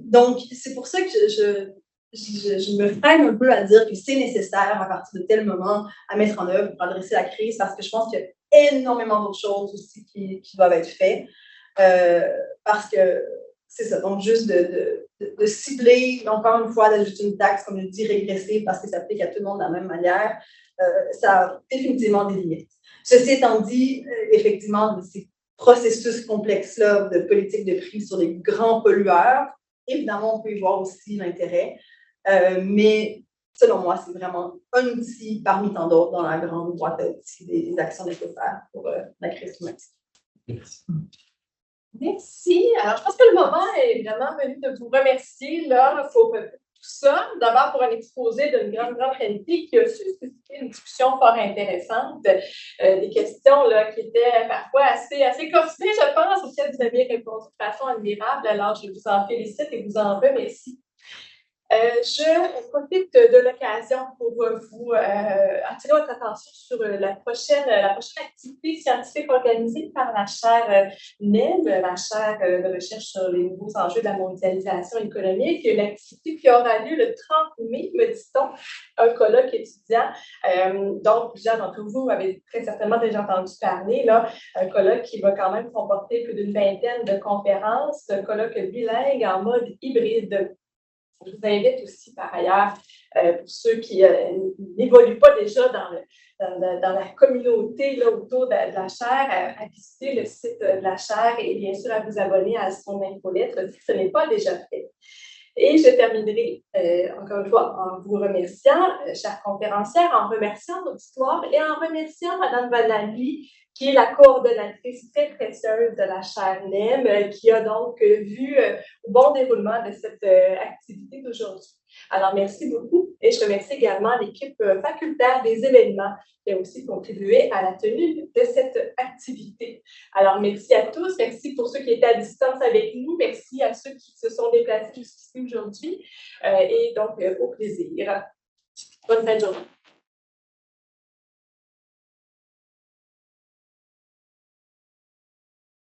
Donc, c'est pour ça que je me freine un peu à dire que c'est nécessaire à partir de tel moment à mettre en œuvre pour adresser la crise, parce que je pense qu'il y a énormément d'autres choses aussi qui doivent être faites. Parce que c'est ça, donc juste de cibler, encore une fois, d'ajouter une taxe, comme je dis, régressive, parce que ça s'applique à tout le monde de la même manière, ça a définitivement des limites. Ceci étant dit, effectivement, ces processus complexes-là de politique de prix sur les grands pollueurs, évidemment, on peut y voir aussi l'intérêt, mais selon moi, c'est vraiment un outil parmi tant d'autres dans la grande boîte à outils des actions nécessaires pour la crise climatique. Merci. Merci. Alors, je pense que le moment est vraiment venu de vous remercier là, pour tout ça. D'abord, pour un exposé d'une grande qualité qui a suscité une discussion fort intéressante, des questions là, qui étaient parfois assez corsées, je pense, auxquelles vous avez répondu de façon admirable. Alors, je vous en félicite et vous en remercie. Je profite de l'occasion pour vous attirer votre attention sur la prochaine activité scientifique organisée par la chaire NEM, la chaire de recherche sur les nouveaux enjeux de la mondialisation économique. Une activité qui aura lieu le 30 mai, me dit-on, un colloque étudiant. Donc, plusieurs d'entre vous avez très certainement déjà entendu parler, là, un colloque qui va quand même comporter plus d'une vingtaine de conférences, un colloque bilingue en mode hybride. Je vous invite aussi, par ailleurs, pour ceux qui n'évoluent pas déjà dans la communauté là, autour de la chaire, à visiter le site de la chaire et bien sûr à vous abonner à son infolettre si ce n'est pas déjà fait. Et je terminerai encore une fois en vous remerciant, chère conférencière, en remerciant l'auditoire et en remerciant Mme Vanali, qui est la coordonnatrice très précieuse de la chaire NEM, qui a donc vu au bon déroulement de cette activité d'aujourd'hui. Alors, merci beaucoup et je remercie également l'équipe facultaire des événements qui a aussi contribué à la tenue de cette activité. Alors, merci à tous, merci pour ceux qui étaient à distance avec nous, merci à ceux qui se sont déplacés jusqu'ici aujourd'hui et donc au plaisir. Bonne fin de journée.